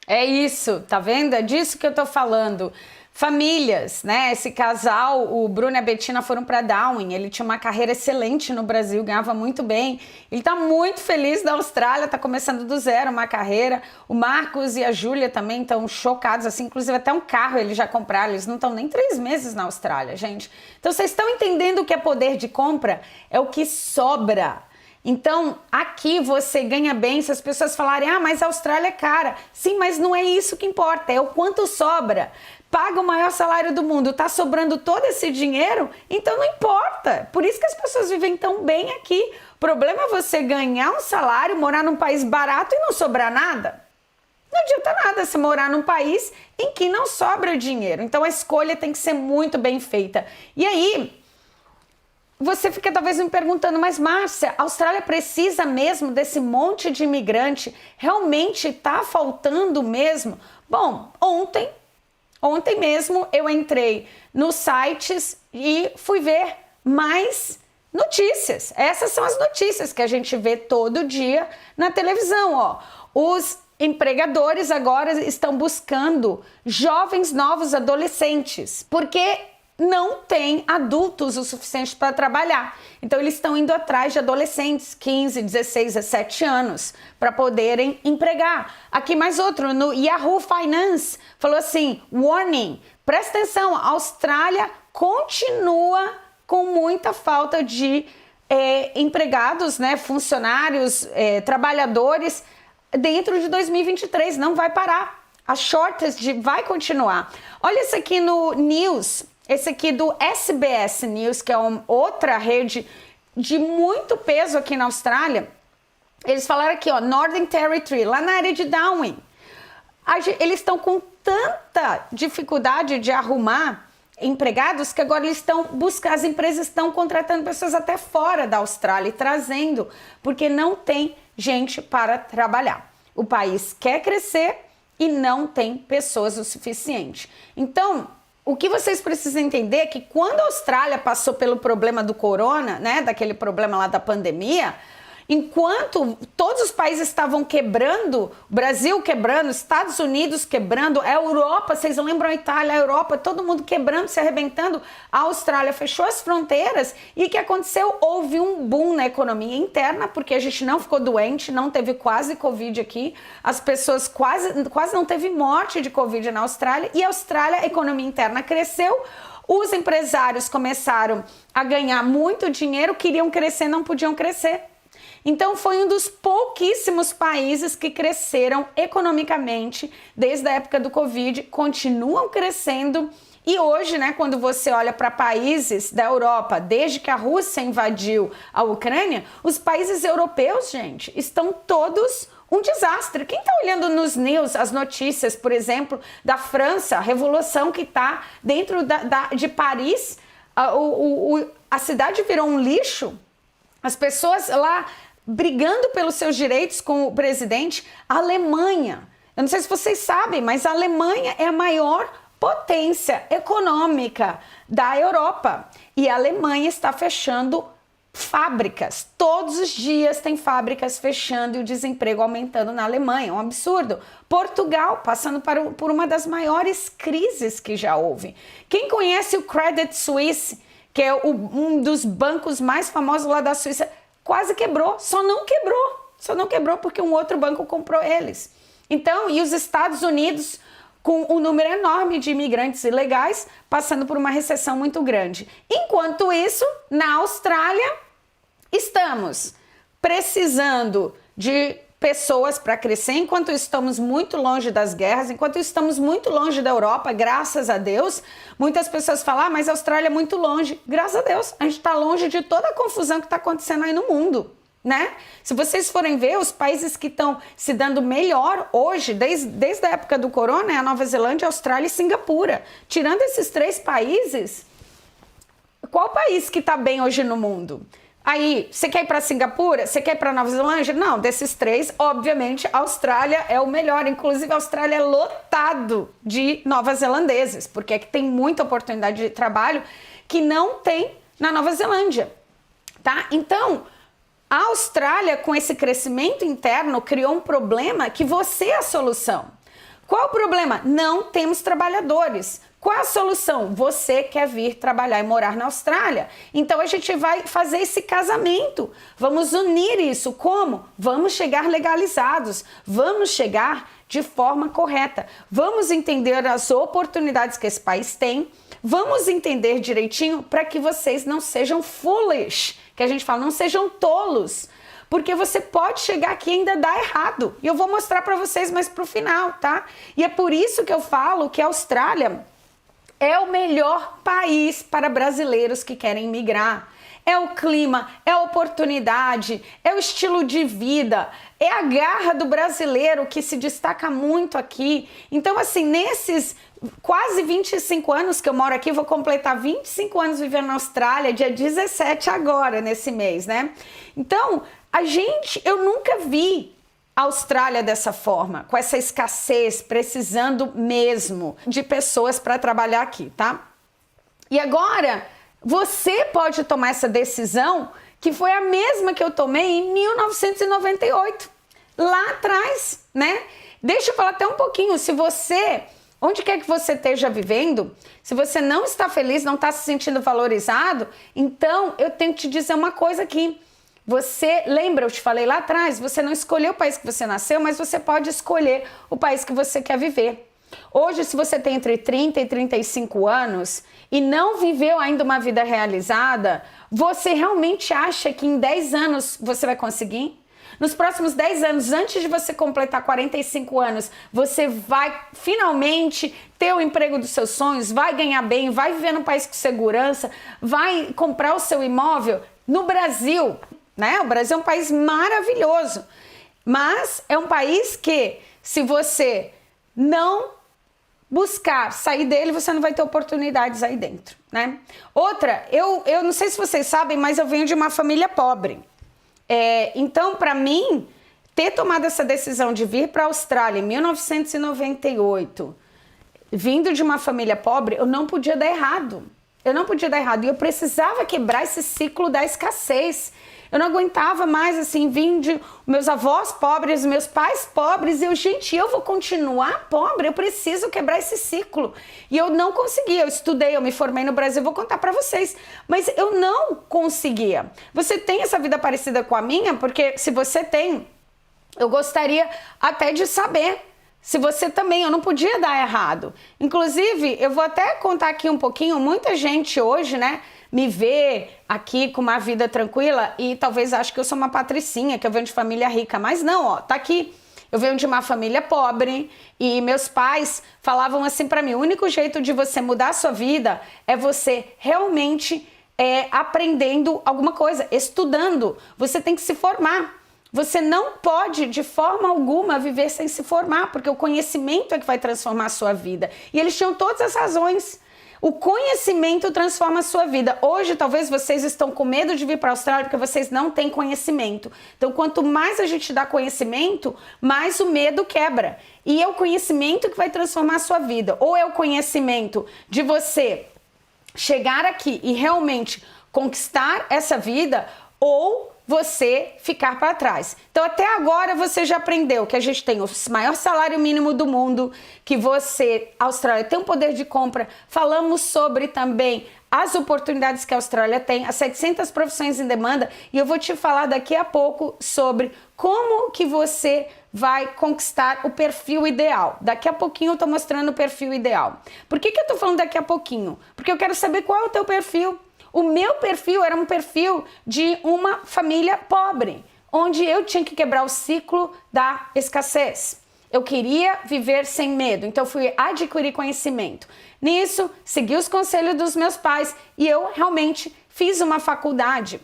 É isso, tá vendo? É disso que eu tô falando. Famílias, né? Esse casal, o Bruno e a Bettina foram para Darwin. Ele tinha uma carreira excelente no Brasil, ganhava muito bem. Ele tá muito feliz na Austrália, tá começando do zero uma carreira. O Marcos e a Júlia também estão chocados, assim, inclusive até um carro eles já compraram. Eles não estão nem 3 meses na Austrália, gente. Então vocês estão entendendo o que é poder de compra? É o que sobra. Então, aqui você ganha bem se as pessoas falarem, ah, mas a Austrália é cara. Sim, mas não é isso que importa, é o quanto sobra. Paga o maior salário do mundo, tá sobrando todo esse dinheiro, então não importa. Por isso que as pessoas vivem tão bem aqui. O problema é você ganhar um salário, morar num país barato e não sobrar nada. Não adianta nada você morar num país em que não sobra dinheiro. Então a escolha tem que ser muito bem feita. E aí, você fica talvez me perguntando, mas Márcia, a Austrália precisa mesmo desse monte de imigrante? Realmente tá faltando mesmo? Bom, Ontem mesmo eu entrei nos sites e fui ver mais notícias. Essas são as notícias que a gente vê todo dia na televisão, ó. Os empregadores agora estão buscando jovens novos adolescentes, porque não tem adultos o suficiente para trabalhar. Então eles estão indo atrás de adolescentes, 15, 16, 17 anos, para poderem empregar. Aqui mais outro, no Yahoo Finance, falou assim, warning, presta atenção, a Austrália continua com muita falta de empregados, né, funcionários, trabalhadores, dentro de 2023, não vai parar. A shortage vai continuar. Olha isso aqui no News. Esse aqui do SBS News, que é outra rede de muito peso aqui na Austrália, eles falaram aqui, ó, Northern Territory, lá na área de Darwin. Eles estão com tanta dificuldade de arrumar empregados que agora eles as empresas estão contratando pessoas até fora da Austrália e trazendo, porque não tem gente para trabalhar. O país quer crescer e não tem pessoas o suficiente. Então, o que vocês precisam entender é que quando a Austrália passou pelo problema do corona, né, daquele problema lá da pandemia, enquanto todos os países estavam quebrando, Brasil quebrando, Estados Unidos quebrando, a Europa, vocês lembram a Itália, a Europa, todo mundo quebrando, se arrebentando, a Austrália fechou as fronteiras e o que aconteceu? Houve um boom na economia interna, porque a gente não ficou doente, não teve quase Covid aqui, as pessoas quase não teve morte de Covid na Austrália e a Austrália, a economia interna cresceu. Os empresários começaram a ganhar muito dinheiro, queriam crescer, não podiam crescer. Então foi um dos pouquíssimos países que cresceram economicamente desde a época do Covid, continuam crescendo e hoje, né, quando você olha para países da Europa, desde que a Rússia invadiu a Ucrânia, os países europeus, gente, estão todos um desastre. Quem está olhando nos news, as notícias, por exemplo, da França, a revolução que está dentro de Paris, a cidade virou um lixo, as pessoas lá brigando pelos seus direitos com o presidente. A Alemanha, eu não sei se vocês sabem, mas a Alemanha é a maior potência econômica da Europa e a Alemanha está fechando fábricas. Todos os dias tem fábricas fechando e o desemprego aumentando na Alemanha, é um absurdo. Portugal passando por uma das maiores crises que já houve. Quem conhece o Credit Suisse, que é um dos bancos mais famosos lá da Suíça, quase quebrou, só não quebrou porque um outro banco comprou eles. Então, e os Estados Unidos com um número enorme de imigrantes ilegais passando por uma recessão muito grande. Enquanto isso, na Austrália, estamos precisando de pessoas para crescer, enquanto estamos muito longe das guerras, enquanto estamos muito longe da Europa, graças a Deus. Muitas pessoas falam, mas a Austrália é muito longe. Graças a Deus, a gente está longe de toda a confusão que está acontecendo aí no mundo, né? Se vocês forem ver, os países que estão se dando melhor hoje, desde a época do corona, é a Nova Zelândia, a Austrália e Singapura. Tirando esses 3 países, qual país que está bem hoje no mundo? Aí, você quer ir para Singapura? Você quer ir para Nova Zelândia? Não, desses 3, obviamente, a Austrália é o melhor. Inclusive, a Austrália é lotado de nova-zelandeses, porque é que tem muita oportunidade de trabalho que não tem na Nova Zelândia, tá? Então, a Austrália, com esse crescimento interno, criou um problema que você é a solução. Qual o problema? Não temos trabalhadores. Qual a solução? Você quer vir trabalhar e morar na Austrália. Então a gente vai fazer esse casamento. Vamos unir isso. Como? Vamos chegar legalizados. Vamos chegar de forma correta. Vamos entender as oportunidades que esse país tem. Vamos entender direitinho para que vocês não sejam foolish, que a gente fala, não sejam tolos. Porque você pode chegar aqui e ainda dar errado. E eu vou mostrar para vocês mais pro final, tá? E é por isso que eu falo que a Austrália é o melhor país para brasileiros que querem migrar. É o clima, é a oportunidade, é o estilo de vida, é a garra do brasileiro que se destaca muito aqui. Então, assim, nesses quase 25 anos que eu moro aqui, vou completar 25 anos vivendo na Austrália, dia 17 agora, nesse mês, né? Então, eu nunca vi a Austrália dessa forma, com essa escassez, precisando mesmo de pessoas para trabalhar aqui, tá? E agora, você pode tomar essa decisão, que foi a mesma que eu tomei em 1998, lá atrás, né? Deixa eu falar até um pouquinho, se você, onde quer que você esteja vivendo, se você não está feliz, não está se sentindo valorizado, então eu tenho que te dizer uma coisa aqui. Você, lembra, eu te falei lá atrás, você não escolheu o país que você nasceu, mas você pode escolher o país que você quer viver. Hoje, se você tem entre 30 e 35 anos e não viveu ainda uma vida realizada, você realmente acha que em 10 anos você vai conseguir? Nos próximos 10 anos, antes de você completar 45 anos, você vai finalmente ter o emprego dos seus sonhos, vai ganhar bem, vai viver num país com segurança, vai comprar o seu imóvel? no Brasil, né? O Brasil é um país maravilhoso, mas é um país que, se você não buscar sair dele, você não vai ter oportunidades aí dentro, né? Outra, eu não sei se vocês sabem, mas eu venho de uma família pobre. Então, para mim, ter tomado essa decisão de vir para a Austrália em 1998, vindo de uma família pobre, eu não podia dar errado. Eu não podia dar errado. E eu precisava quebrar esse ciclo da escassez. Eu não aguentava mais, assim, vim de meus avós pobres, meus pais pobres. E eu vou continuar pobre? Eu preciso quebrar esse ciclo. E eu não conseguia. Eu estudei, eu me formei no Brasil, vou contar pra vocês. Mas eu não conseguia. Você tem essa vida parecida com a minha? Porque se você tem, eu gostaria até de saber. Se você também, eu não podia dar errado. Inclusive, eu vou até contar aqui um pouquinho, muita gente hoje, né, me vê aqui com uma vida tranquila e talvez ache que eu sou uma patricinha, que eu venho de família rica, mas não, ó, tá aqui. Eu venho de uma família pobre e meus pais falavam assim pra mim, o único jeito de você mudar a sua vida é você realmente aprendendo alguma coisa, estudando. Você tem que se formar. Você não pode, de forma alguma, viver sem se formar, porque o conhecimento é que vai transformar a sua vida. E eles tinham todas as razões. O conhecimento transforma a sua vida. Hoje, talvez vocês estão com medo de vir para a Austrália porque vocês não têm conhecimento. Então, quanto mais a gente dá conhecimento, mais o medo quebra. E é o conhecimento que vai transformar a sua vida. Ou é o conhecimento de você chegar aqui e realmente conquistar essa vida, ou você ficar para trás. Então, até agora você já aprendeu que a gente tem o maior salário mínimo do mundo, que a Austrália tem um poder de compra. Falamos sobre também as oportunidades que a Austrália tem, as 700 profissões em demanda, e eu vou te falar daqui a pouco sobre como que você vai conquistar o perfil ideal. Daqui a pouquinho eu tô mostrando o perfil ideal. Por que eu tô falando daqui a pouquinho? Porque eu quero saber qual é o teu perfil. O meu perfil era um perfil de uma família pobre, onde eu tinha que quebrar o ciclo da escassez. Eu queria viver sem medo, então eu fui adquirir conhecimento. Nisso, segui os conselhos dos meus pais e eu realmente fiz uma faculdade.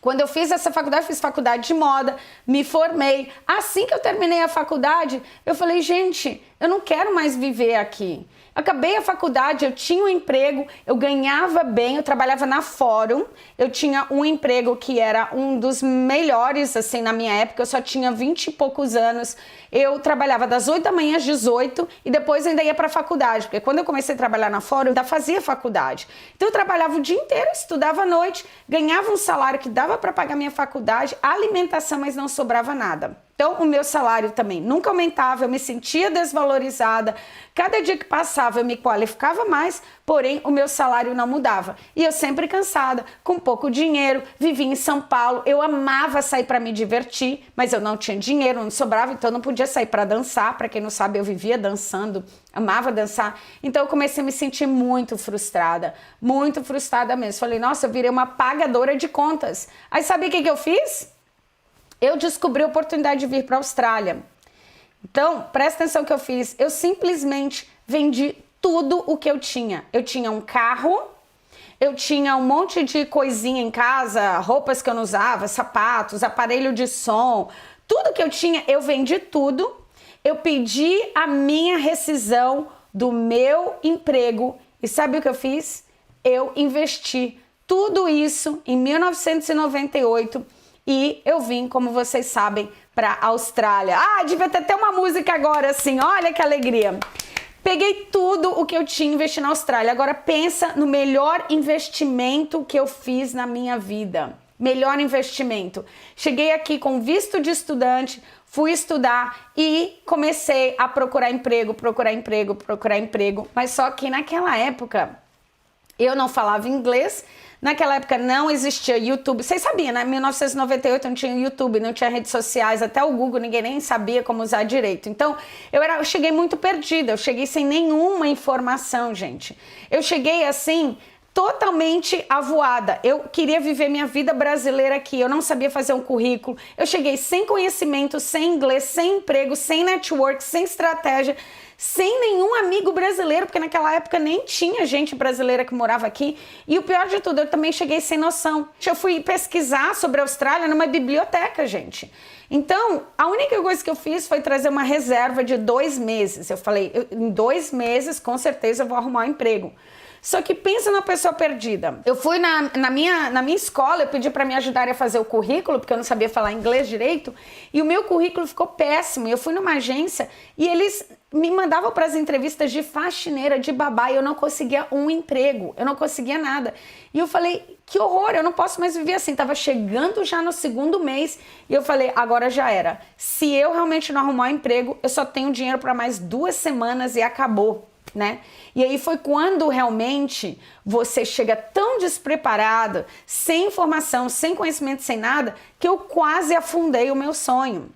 Quando eu fiz essa faculdade, fiz faculdade de moda, me formei. Assim que eu terminei a faculdade, eu falei, gente, eu não quero mais viver aqui. Acabei a faculdade, eu tinha um emprego, eu ganhava bem, eu trabalhava na Fórum, eu tinha um emprego que era um dos melhores, assim, na minha época, eu só tinha 20 e poucos anos, eu trabalhava das 8 da manhã às 18 e depois ainda ia para a faculdade, porque quando eu comecei a trabalhar na Fórum, eu ainda fazia faculdade. Então eu trabalhava o dia inteiro, estudava à noite, ganhava um salário que dava para pagar minha faculdade, alimentação, mas não sobrava nada. Então, o meu salário também nunca aumentava, eu me sentia desvalorizada. Cada dia que passava, eu me qualificava mais, porém, o meu salário não mudava. E eu sempre cansada, com pouco dinheiro, vivia em São Paulo. Eu amava sair para me divertir, mas eu não tinha dinheiro, não sobrava, então eu não podia sair para dançar. Para quem não sabe, eu vivia dançando, amava dançar. Então, eu comecei a me sentir muito frustrada mesmo. Falei, nossa, eu virei uma pagadora de contas. Aí, sabe o que eu fiz? Eu descobri a oportunidade de vir para a Austrália. Então, presta atenção no que eu fiz. Eu simplesmente vendi tudo o que eu tinha. Eu tinha um carro, eu tinha um monte de coisinha em casa, roupas que eu não usava, sapatos, aparelho de som. Tudo que eu tinha, eu vendi tudo. Eu pedi a minha rescisão do meu emprego. E sabe o que eu fiz? Eu investi tudo isso em 1998 e eu vim, como vocês sabem, para a Austrália. Ah, devia ter até uma música agora assim, olha que alegria. Peguei tudo o que eu tinha e investi na Austrália. Agora pensa no melhor investimento que eu fiz na minha vida. Melhor investimento. Cheguei aqui com visto de estudante, fui estudar e comecei a procurar emprego. Mas só que naquela época eu não falava inglês. Naquela época não existia YouTube. Vocês sabiam, né? Em 1998 não tinha YouTube, não tinha redes sociais, até o Google ninguém nem sabia como usar direito. Então, eu cheguei muito perdida, eu cheguei sem nenhuma informação, gente. Eu cheguei assim, totalmente avoada. Eu queria viver minha vida brasileira aqui, eu não sabia fazer um currículo, eu cheguei sem conhecimento, sem inglês, sem emprego, sem network, sem estratégia, sem nenhum amigo brasileiro, porque naquela época nem tinha gente brasileira que morava aqui. E o pior de tudo, eu também cheguei sem noção. Eu fui pesquisar sobre a Austrália numa biblioteca, gente. Então, a única coisa que eu fiz foi trazer uma reserva de 2 meses. Eu falei, em 2 meses, com certeza eu vou arrumar um emprego. Só que pensa numa pessoa perdida. Eu fui na minha escola, eu pedi para me ajudarem a fazer o currículo, porque eu não sabia falar inglês direito, e o meu currículo ficou péssimo. Eu fui numa agência e eles me mandavam para as entrevistas de faxineira, de babá, e eu não conseguia um emprego, eu não conseguia nada. E eu falei, que horror, eu não posso mais viver assim. Tava chegando já no 2º mês e eu falei, agora já era. Se eu realmente não arrumar um emprego, eu só tenho dinheiro para mais 2 semanas e acabou, né? E aí foi quando realmente você chega tão despreparado, sem informação, sem conhecimento, sem nada, que eu quase afundei o meu sonho.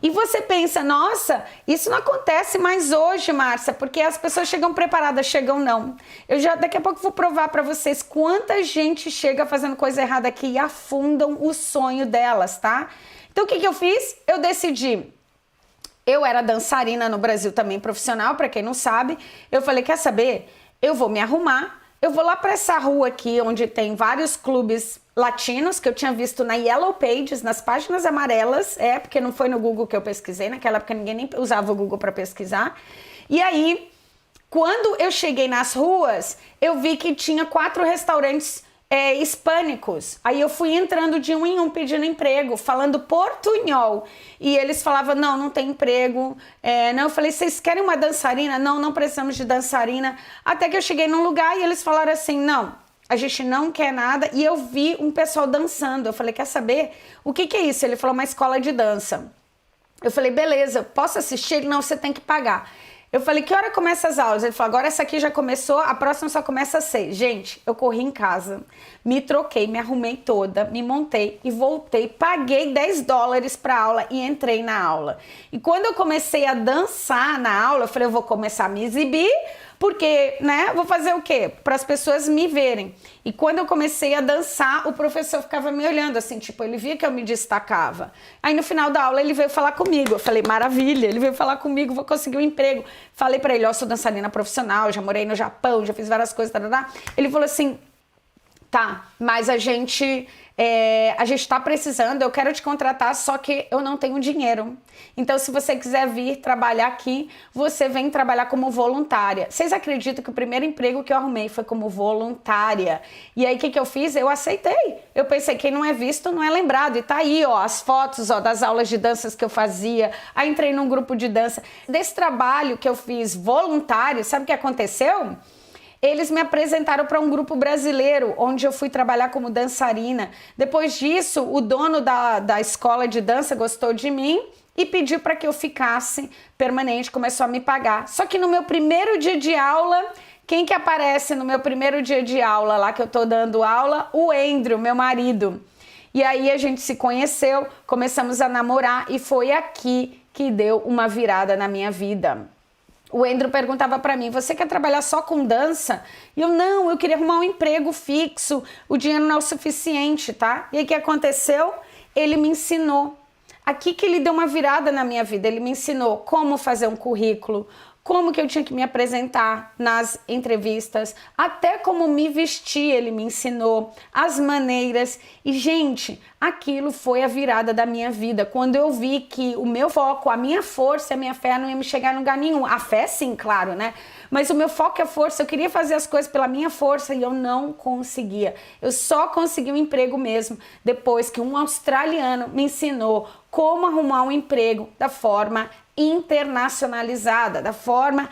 E você pensa, nossa, isso não acontece mais hoje, Márcia, porque as pessoas chegam preparadas, chegam não. Eu já daqui a pouco vou provar para vocês quanta gente chega fazendo coisa errada aqui e afundam o sonho delas, tá? Então o que eu fiz? Eu decidi. Eu era dançarina no Brasil também, profissional, para quem não sabe. Eu falei, quer saber? Eu vou me arrumar, eu vou lá para essa rua aqui, onde tem vários clubes latinos, que eu tinha visto na Yellow Pages, nas páginas amarelas, porque não foi no Google que eu pesquisei, naquela época ninguém nem usava o Google para pesquisar. E aí, quando eu cheguei nas ruas, eu vi que tinha 4 restaurantes hispânicos. Aí eu fui entrando de um em um pedindo emprego, falando portunhol. E eles falavam, não tem emprego. Não, eu falei, vocês querem uma dançarina? Não precisamos de dançarina. Até que eu cheguei num lugar e eles falaram assim, não, a gente não quer nada. E eu vi um pessoal dançando. Eu falei, quer saber? O que é isso? Ele falou, uma escola de dança. Eu falei, beleza, posso assistir? Ele, não, você tem que pagar. Eu falei, que hora começa as aulas? Ele falou, agora essa aqui já começou, a próxima só começa às 6. Gente, eu corri em casa, me troquei, me arrumei toda, me montei e voltei, paguei $10 para aula e entrei na aula. E quando eu comecei a dançar na aula, eu falei, eu vou começar a me exibir, porque, né, vou fazer o quê? Para as pessoas me verem. E quando eu comecei a dançar, o professor ficava me olhando assim, tipo, ele via que eu me destacava. Aí no final da aula ele veio falar comigo. Eu falei, maravilha, ele veio falar comigo, vou conseguir um emprego. Falei para ele, ó, sou dançarina profissional, já morei no Japão, já fiz várias coisas, Ele falou assim, tá, mas a gente tá precisando, eu quero te contratar, só que eu não tenho dinheiro. Então, se você quiser vir trabalhar aqui, você vem trabalhar como voluntária. Vocês acreditam que o primeiro emprego que eu arrumei foi como voluntária? E aí, o que eu fiz? Eu aceitei. Eu pensei, quem não é visto não é lembrado. E tá aí, ó, as fotos, ó, das aulas de danças que eu fazia. Aí entrei num grupo de dança. Desse trabalho que eu fiz voluntário, sabe o que aconteceu? Eles me apresentaram para um grupo brasileiro, onde eu fui trabalhar como dançarina. Depois disso, o dono da escola de dança gostou de mim e pediu para que eu ficasse permanente, começou a me pagar. Só que no meu primeiro dia de aula, quem que aparece no meu primeiro dia de aula, lá que eu tô dando aula? O Andrew, meu marido. E aí a gente se conheceu, começamos a namorar e foi aqui que deu uma virada na minha vida. O Andrew perguntava para mim, você quer trabalhar só com dança? E eu, não, eu queria arrumar um emprego fixo, o dinheiro não é o suficiente, tá? E aí o que aconteceu? Ele me ensinou. Aqui que ele deu uma virada na minha vida, ele me ensinou como fazer um currículo, como que eu tinha que me apresentar nas entrevistas, até como me vestir, ele me ensinou, as maneiras. E, gente, aquilo foi a virada da minha vida. Quando eu vi que o meu foco, a minha força e a minha fé não ia me chegar em lugar nenhum. A fé, sim, claro, né? Mas o meu foco e a força, eu queria fazer as coisas pela minha força e eu não conseguia. Eu só consegui um emprego mesmo depois que um australiano me ensinou como arrumar um emprego da forma internacionalizada, da forma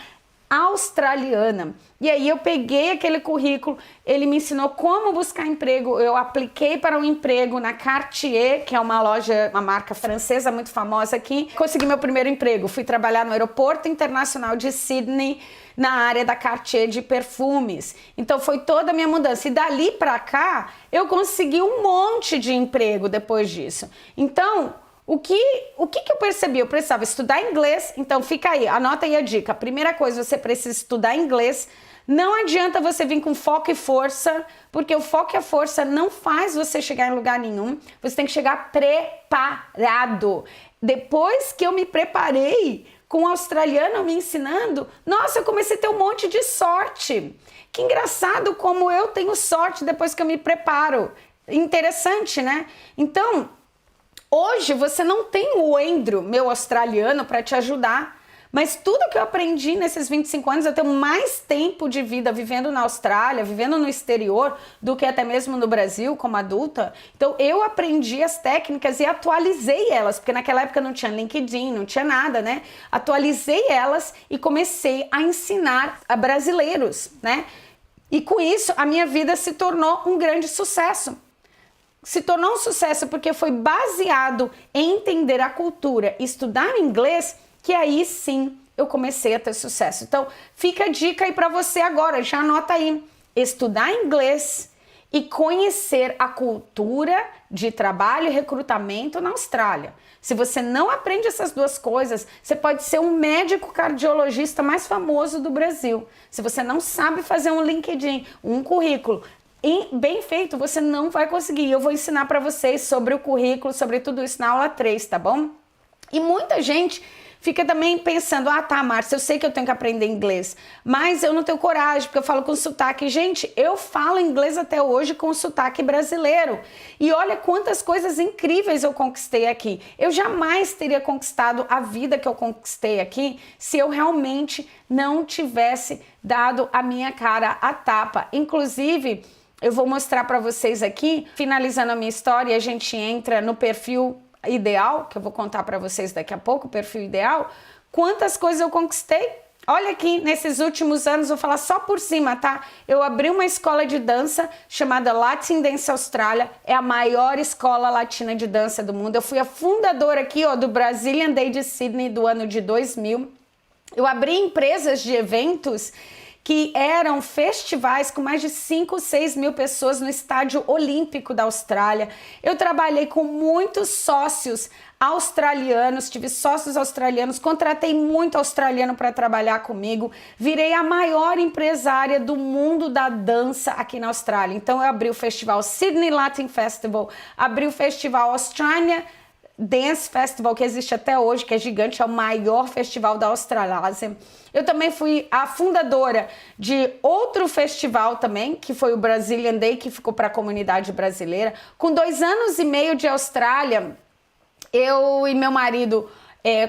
australiana. E aí eu peguei aquele currículo, ele me ensinou como buscar emprego, eu apliquei para um emprego na Cartier, que é uma loja, uma marca francesa muito famosa aqui, consegui meu primeiro emprego, fui trabalhar no Aeroporto Internacional de Sydney, na área da Cartier de perfumes. Então foi toda a minha mudança. E dali para cá, eu consegui um monte de emprego depois disso. Então, o que eu percebi? Eu precisava estudar inglês, então fica aí, anota aí a dica. A primeira coisa, você precisa estudar inglês. Não adianta você vir com foco e força, porque o foco e a força não faz você chegar em lugar nenhum. Você tem que chegar preparado. Depois que eu me preparei, com um australiano me ensinando, nossa, eu comecei a ter um monte de sorte. Que engraçado como eu tenho sorte depois que eu me preparo. Interessante, né? Então, hoje você não tem o Andrew, meu australiano, para te ajudar. Mas tudo que eu aprendi nesses 25 anos, eu tenho mais tempo de vida vivendo na Austrália, vivendo no exterior, do que até mesmo no Brasil, como adulta. Então, eu aprendi as técnicas e atualizei elas, porque naquela época não tinha LinkedIn, não tinha nada, né? Atualizei elas e comecei a ensinar a brasileiros, né? E com isso, a minha vida se tornou um grande sucesso. Se tornou um sucesso porque foi baseado em entender a cultura, estudar inglês, que aí sim eu comecei a ter sucesso. Então, fica a dica aí para você agora, já anota aí. Estudar inglês e conhecer a cultura de trabalho e recrutamento na Austrália. Se você não aprende essas duas coisas, você pode ser um médico cardiologista mais famoso do Brasil. Se você não sabe fazer um LinkedIn, um currículo bem feito, você não vai conseguir. Eu vou ensinar para vocês sobre o currículo, sobre tudo isso na aula 3, tá bom? E muita gente fica também pensando, tá, Márcia, eu sei que eu tenho que aprender inglês, mas eu não tenho coragem, porque eu falo com sotaque. Gente, eu falo inglês até hoje com sotaque brasileiro. E olha quantas coisas incríveis eu conquistei aqui. Eu jamais teria conquistado a vida que eu conquistei aqui se eu realmente não tivesse dado a minha cara a tapa. Inclusive, eu vou mostrar para vocês aqui, finalizando a minha história, a gente entra no perfil ideal, que eu vou contar para vocês daqui a pouco, o perfil ideal, quantas coisas eu conquistei. Olha aqui, nesses últimos anos, vou falar só por cima, tá? Eu abri uma escola de dança chamada Latin Dance Austrália, é a maior escola latina de dança do mundo. Eu fui a fundadora aqui, do Brazilian Day de Sydney do ano de 2000. Eu abri empresas de eventos que eram festivais com mais de 5, 6 mil pessoas no Estádio Olímpico da Austrália. Eu trabalhei com muitos sócios australianos, tive sócios australianos, contratei muito australiano para trabalhar comigo, virei a maior empresária do mundo da dança aqui na Austrália. Então eu abri o festival Sydney Latin Festival, abri o festival Australia Dance Festival, que existe até hoje, que é gigante, é o maior festival da Australásia. Eu também fui a fundadora de outro festival também, que foi o Brazilian Day, que ficou para a comunidade brasileira. Com 2 anos e meio de Austrália, eu e meu marido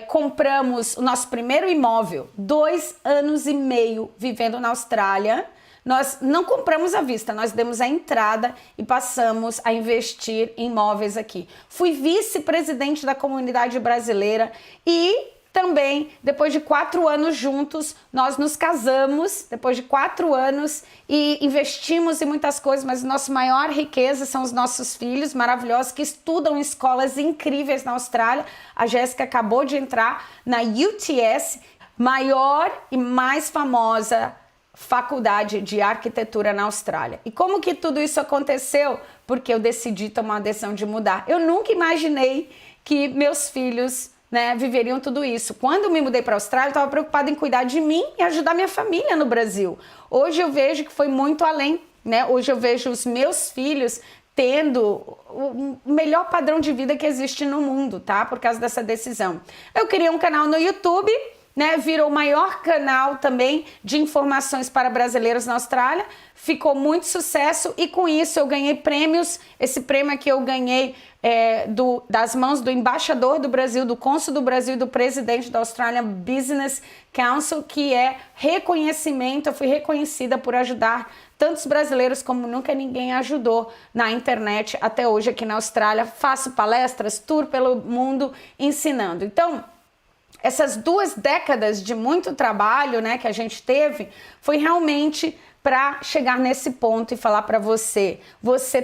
compramos o nosso primeiro imóvel. 2 anos e meio vivendo na Austrália. Nós não compramos à vista, nós demos a entrada e passamos a investir em imóveis aqui. Fui vice-presidente da comunidade brasileira e também, depois de 4 anos juntos, nós nos casamos, depois de 4 anos, e investimos em muitas coisas, mas nossa maior riqueza são os nossos filhos maravilhosos que estudam em escolas incríveis na Austrália. A Jéssica acabou de entrar na UTS, maior e mais famosa faculdade de arquitetura na Austrália. E como que tudo isso aconteceu? Porque eu decidi tomar a decisão de mudar. Eu nunca imaginei que meus filhos, viveriam tudo isso. Quando eu me mudei para a Austrália, eu estava preocupada em cuidar de mim e ajudar minha família no Brasil. Hoje eu vejo que foi muito além, Hoje eu vejo os meus filhos tendo o melhor padrão de vida que existe no mundo, tá? Por causa dessa decisão. Eu criei um canal no YouTube, virou o maior canal também de informações para brasileiros na Austrália, ficou muito sucesso e com isso eu ganhei prêmios. Esse prêmio aqui eu ganhei das mãos do embaixador do Brasil, do cônsul do Brasil e do presidente da Australian Business Council, que é reconhecimento. Eu fui reconhecida por ajudar tantos brasileiros como nunca ninguém ajudou na internet até hoje aqui na Austrália. Faço palestras, tour pelo mundo ensinando. Então, essas 2 décadas de muito trabalho, que a gente teve, foi realmente para chegar nesse ponto e falar para você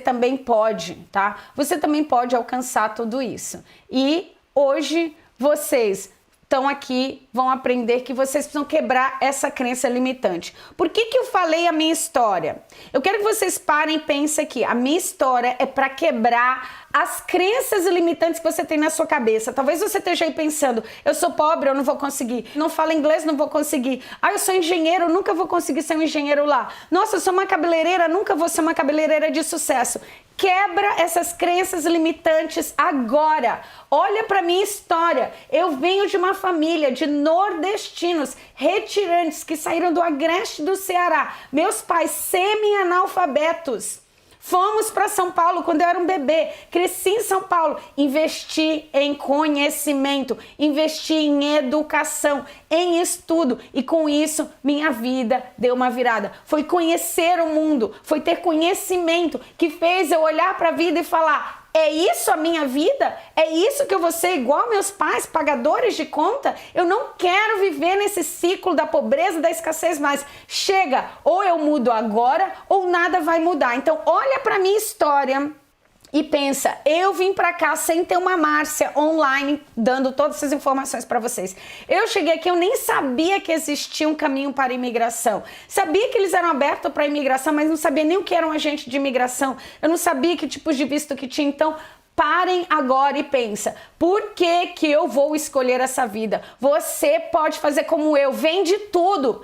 também pode, tá? Você também pode alcançar tudo isso. E hoje vocês estão aqui vão aprender que vocês precisam quebrar essa crença limitante. Por que eu falei a minha história? Eu quero que vocês parem e pensem aqui. A minha história é para quebrar as crenças limitantes que você tem na sua cabeça. Talvez você esteja aí pensando, eu sou pobre, eu não vou conseguir. Não falo inglês, não vou conseguir. Ah, eu sou engenheiro, eu nunca vou conseguir ser um engenheiro lá. Nossa, eu sou uma cabeleireira, nunca vou ser uma cabeleireira de sucesso. Quebra essas crenças limitantes agora. Olha para minha história. Eu venho de uma família de nordestinos retirantes que saíram do agreste do Ceará. Meus pais semi-analfabetos. Fomos para São Paulo quando eu era um bebê, cresci em São Paulo, investi em conhecimento, investi em educação, em estudo e com isso minha vida deu uma virada. Foi conhecer o mundo, foi ter conhecimento que fez eu olhar para a vida e falar: é isso a minha vida? É isso que eu vou ser igual meus pais, pagadores de conta? Eu não quero viver nesse ciclo da pobreza, da escassez mais. Chega, ou eu mudo agora ou nada vai mudar. Então olha para minha história e pensa, eu vim para cá sem ter uma Márcia online dando todas essas informações para vocês. Eu cheguei aqui, eu nem sabia que existia um caminho para a imigração. Sabia que eles eram abertos para a imigração, mas não sabia nem o que era um agente de imigração. Eu não sabia que tipos de visto que tinha. Então, parem agora e pensa, por que que eu vou escolher essa vida? Você pode fazer como eu, vende tudo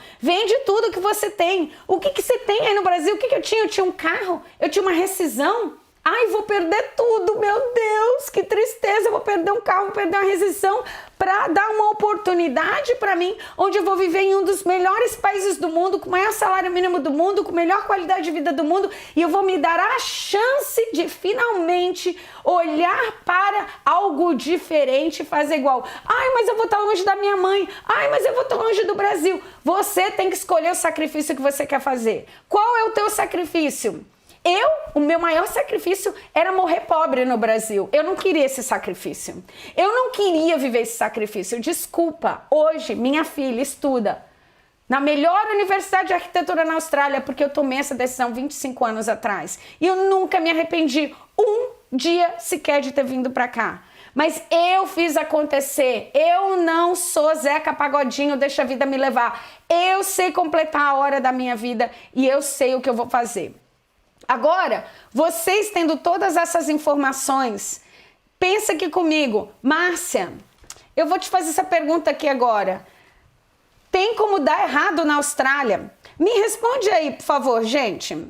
que você tem. O que você tem aí no Brasil? O que eu tinha? Eu tinha um carro? Eu tinha uma rescisão? Ai, vou perder tudo, meu Deus, que tristeza, eu vou perder um carro, vou perder uma rescisão para dar uma oportunidade para mim, onde eu vou viver em um dos melhores países do mundo, com o maior salário mínimo do mundo, com a melhor qualidade de vida do mundo, e eu vou me dar a chance de finalmente olhar para algo diferente e fazer igual. Ai, mas eu vou estar longe da minha mãe. Ai, mas eu vou estar longe do Brasil. Você tem que escolher o sacrifício que você quer fazer. Qual é o teu sacrifício? O meu maior sacrifício era morrer pobre no Brasil. Eu não queria esse sacrifício. Eu não queria viver esse sacrifício. Desculpa, hoje minha filha estuda na melhor universidade de arquitetura na Austrália, porque eu tomei essa decisão 25 anos atrás. E eu nunca me arrependi um dia sequer de ter vindo para cá. Mas eu fiz acontecer. Eu não sou Zeca Pagodinho, deixa a vida me levar. Eu sei completar a hora da minha vida e eu sei o que eu vou fazer. Agora, vocês tendo todas essas informações, pensa aqui comigo, Márcia, eu vou te fazer essa pergunta aqui agora. Tem como dar errado na Austrália? Me responde aí, por favor, gente.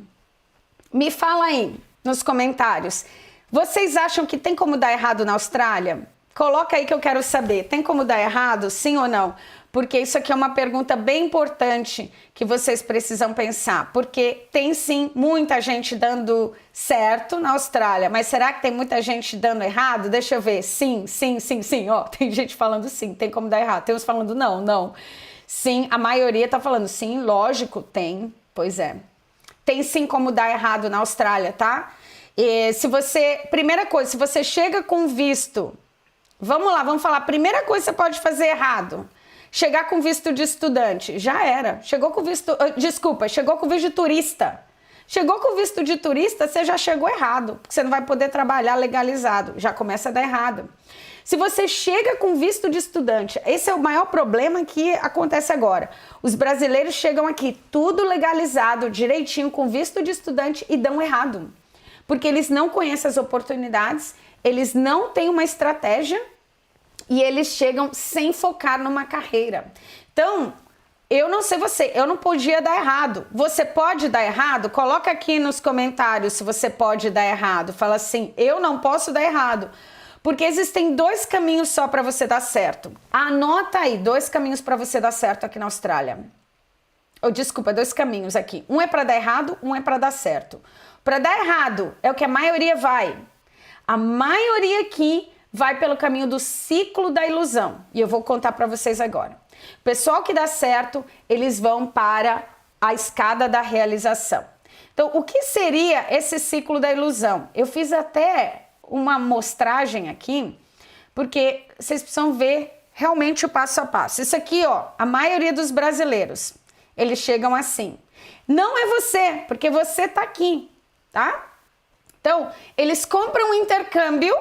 Me fala aí nos comentários. Vocês acham que tem como dar errado na Austrália? Coloca aí que eu quero saber. Tem como dar errado, sim ou não? Porque isso aqui é uma pergunta bem importante que vocês precisam pensar. Porque tem sim muita gente dando certo na Austrália, mas será que tem muita gente dando errado? Deixa eu ver. Sim. Ó, tem gente falando sim, tem como dar errado. Tem uns falando não. Sim, a maioria tá falando sim, lógico, tem. Pois é. Tem sim como dar errado na Austrália, tá? E primeira coisa, se você chega com visto, vamos lá, vamos falar. Primeira coisa que você pode fazer errado. Chegar com visto de estudante, já era. Chegou com visto de turista. Chegou com visto de turista, você já chegou errado, porque você não vai poder trabalhar legalizado, já começa a dar errado. Se você chega com visto de estudante, esse é o maior problema que acontece agora. Os brasileiros chegam aqui tudo legalizado, direitinho, com visto de estudante e dão errado. Porque eles não conhecem as oportunidades, eles não têm uma estratégia, e eles chegam sem focar numa carreira. Então, eu não sei você, eu não podia dar errado. Você pode dar errado? Coloca aqui nos comentários se você pode dar errado. Fala assim, eu não posso dar errado. Porque existem 2 caminhos só para você dar certo. Anota aí, 2 caminhos para você dar certo aqui na Austrália. Desculpa, 2 caminhos aqui. Um é para dar errado, um é para dar certo. Para dar errado é o que a maioria vai. A maioria aqui vai pelo caminho do ciclo da ilusão. E eu vou contar para vocês agora. O pessoal que dá certo, eles vão para a escada da realização. Então, o que seria esse ciclo da ilusão? Eu fiz até uma amostragem aqui, porque vocês precisam ver realmente o passo a passo. Isso aqui, ó, a maioria dos brasileiros, eles chegam assim. Não é você, porque você tá aqui, tá? Então, eles compram um intercâmbio.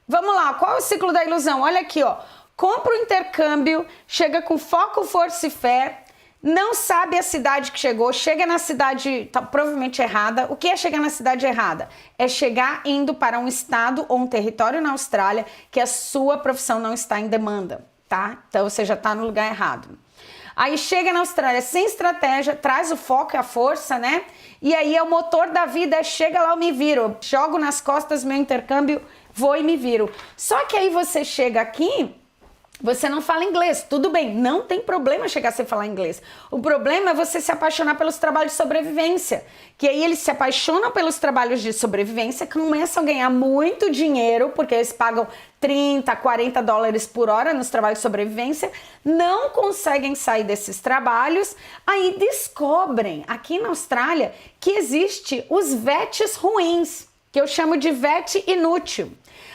Vamos lá, qual é o ciclo da ilusão? Olha aqui, ó. compra o intercâmbio, chega com foco, força e fé, não sabe a cidade que chegou, chega na cidade provavelmente errada. O que é chegar na cidade errada? É chegar indo para um estado ou um território na Austrália que a sua profissão não está em demanda, tá? Então você já está no lugar errado. Aí chega na Austrália sem estratégia, traz o foco e a força, né? E aí é o motor da vida, chega lá, eu me viro, jogo nas costas meu intercâmbio, vou e me viro. Só que aí você chega aqui, você não fala inglês, tudo bem, não tem problema chegar sem falar inglês. O problema é você se apaixonar pelos trabalhos de sobrevivência, que aí eles se apaixonam pelos trabalhos de sobrevivência, começam a ganhar muito dinheiro, porque eles pagam 30, 40 dólares por hora nos trabalhos de sobrevivência, não conseguem sair desses trabalhos, aí descobrem aqui na Austrália que existe os VETs ruins, que eu chamo de VET inútil.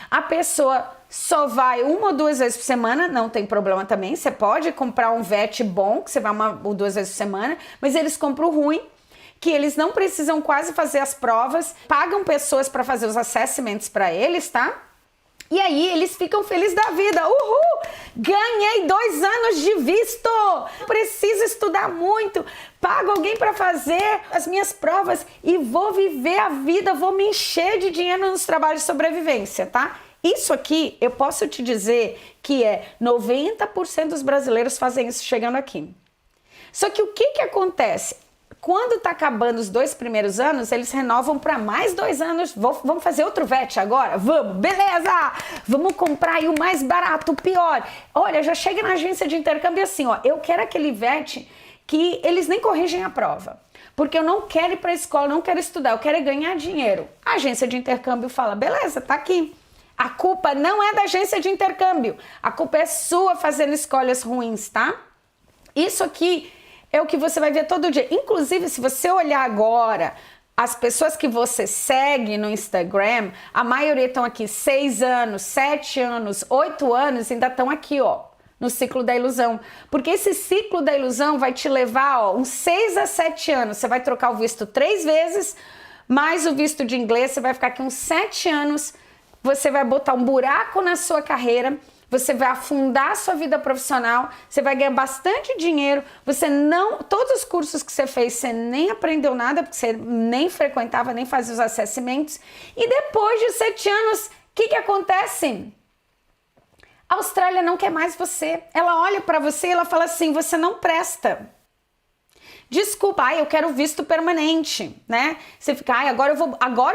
A pessoa só vai 1 ou 2 vezes por semana, não tem problema também, você pode comprar um VET bom, que você vai 1 ou 2 vezes por semana, mas eles compram o ruim, que eles não precisam quase fazer as provas, pagam pessoas para fazer os assessments para eles, tá? E aí eles ficam felizes da vida. Uhul! Ganhei 2 anos de visto! Preciso estudar muito. Pago alguém para fazer as minhas provas e vou viver a vida, vou me encher de dinheiro nos trabalhos de sobrevivência, tá? Isso aqui, eu posso te dizer que 90% dos brasileiros fazem isso chegando aqui. Só que o que acontece? Quando tá acabando os 2 primeiros anos, eles renovam para mais 2 anos. Vamos fazer outro VET agora? Vamos, beleza! Vamos comprar aí o mais barato, o pior. Olha, já chega na agência de intercâmbio assim, ó, eu quero aquele VET que eles nem corrigem a prova. Porque eu não quero ir para a escola, não quero estudar, eu quero ganhar dinheiro. A agência de intercâmbio fala, beleza, tá aqui. A culpa não é da agência de intercâmbio, a culpa é sua fazendo escolhas ruins, tá? Isso aqui é o que você vai ver todo dia. Inclusive, se você olhar agora, as pessoas que você segue no Instagram, a maioria estão aqui 6 anos, 7 anos, 8 anos, ainda estão aqui, ó, no ciclo da ilusão. Porque esse ciclo da ilusão vai te levar, ó, uns 6 a 7 anos. Você vai trocar o visto 3 vezes, mais o visto de inglês, você vai ficar aqui uns 7 anos. Você vai botar um buraco na sua carreira, você vai afundar a sua vida profissional, você vai ganhar bastante dinheiro, todos os cursos que você fez, você nem aprendeu nada, porque você nem frequentava, nem fazia os assessmentos, e depois de 7 anos, o que acontece? A Austrália não quer mais você, ela olha para você e ela fala assim, você não presta. Desculpa, eu quero visto permanente, né? Você fica, agora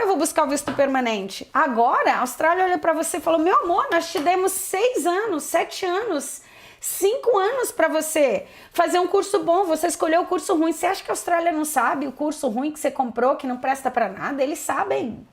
eu vou buscar o visto permanente. Agora, a Austrália olha pra você e falou, meu amor, nós te demos 6 anos, 7 anos, 5 anos pra você fazer um curso bom, você escolheu o curso ruim. Você acha que a Austrália não sabe o curso ruim que você comprou, que não presta pra nada? Eles sabem.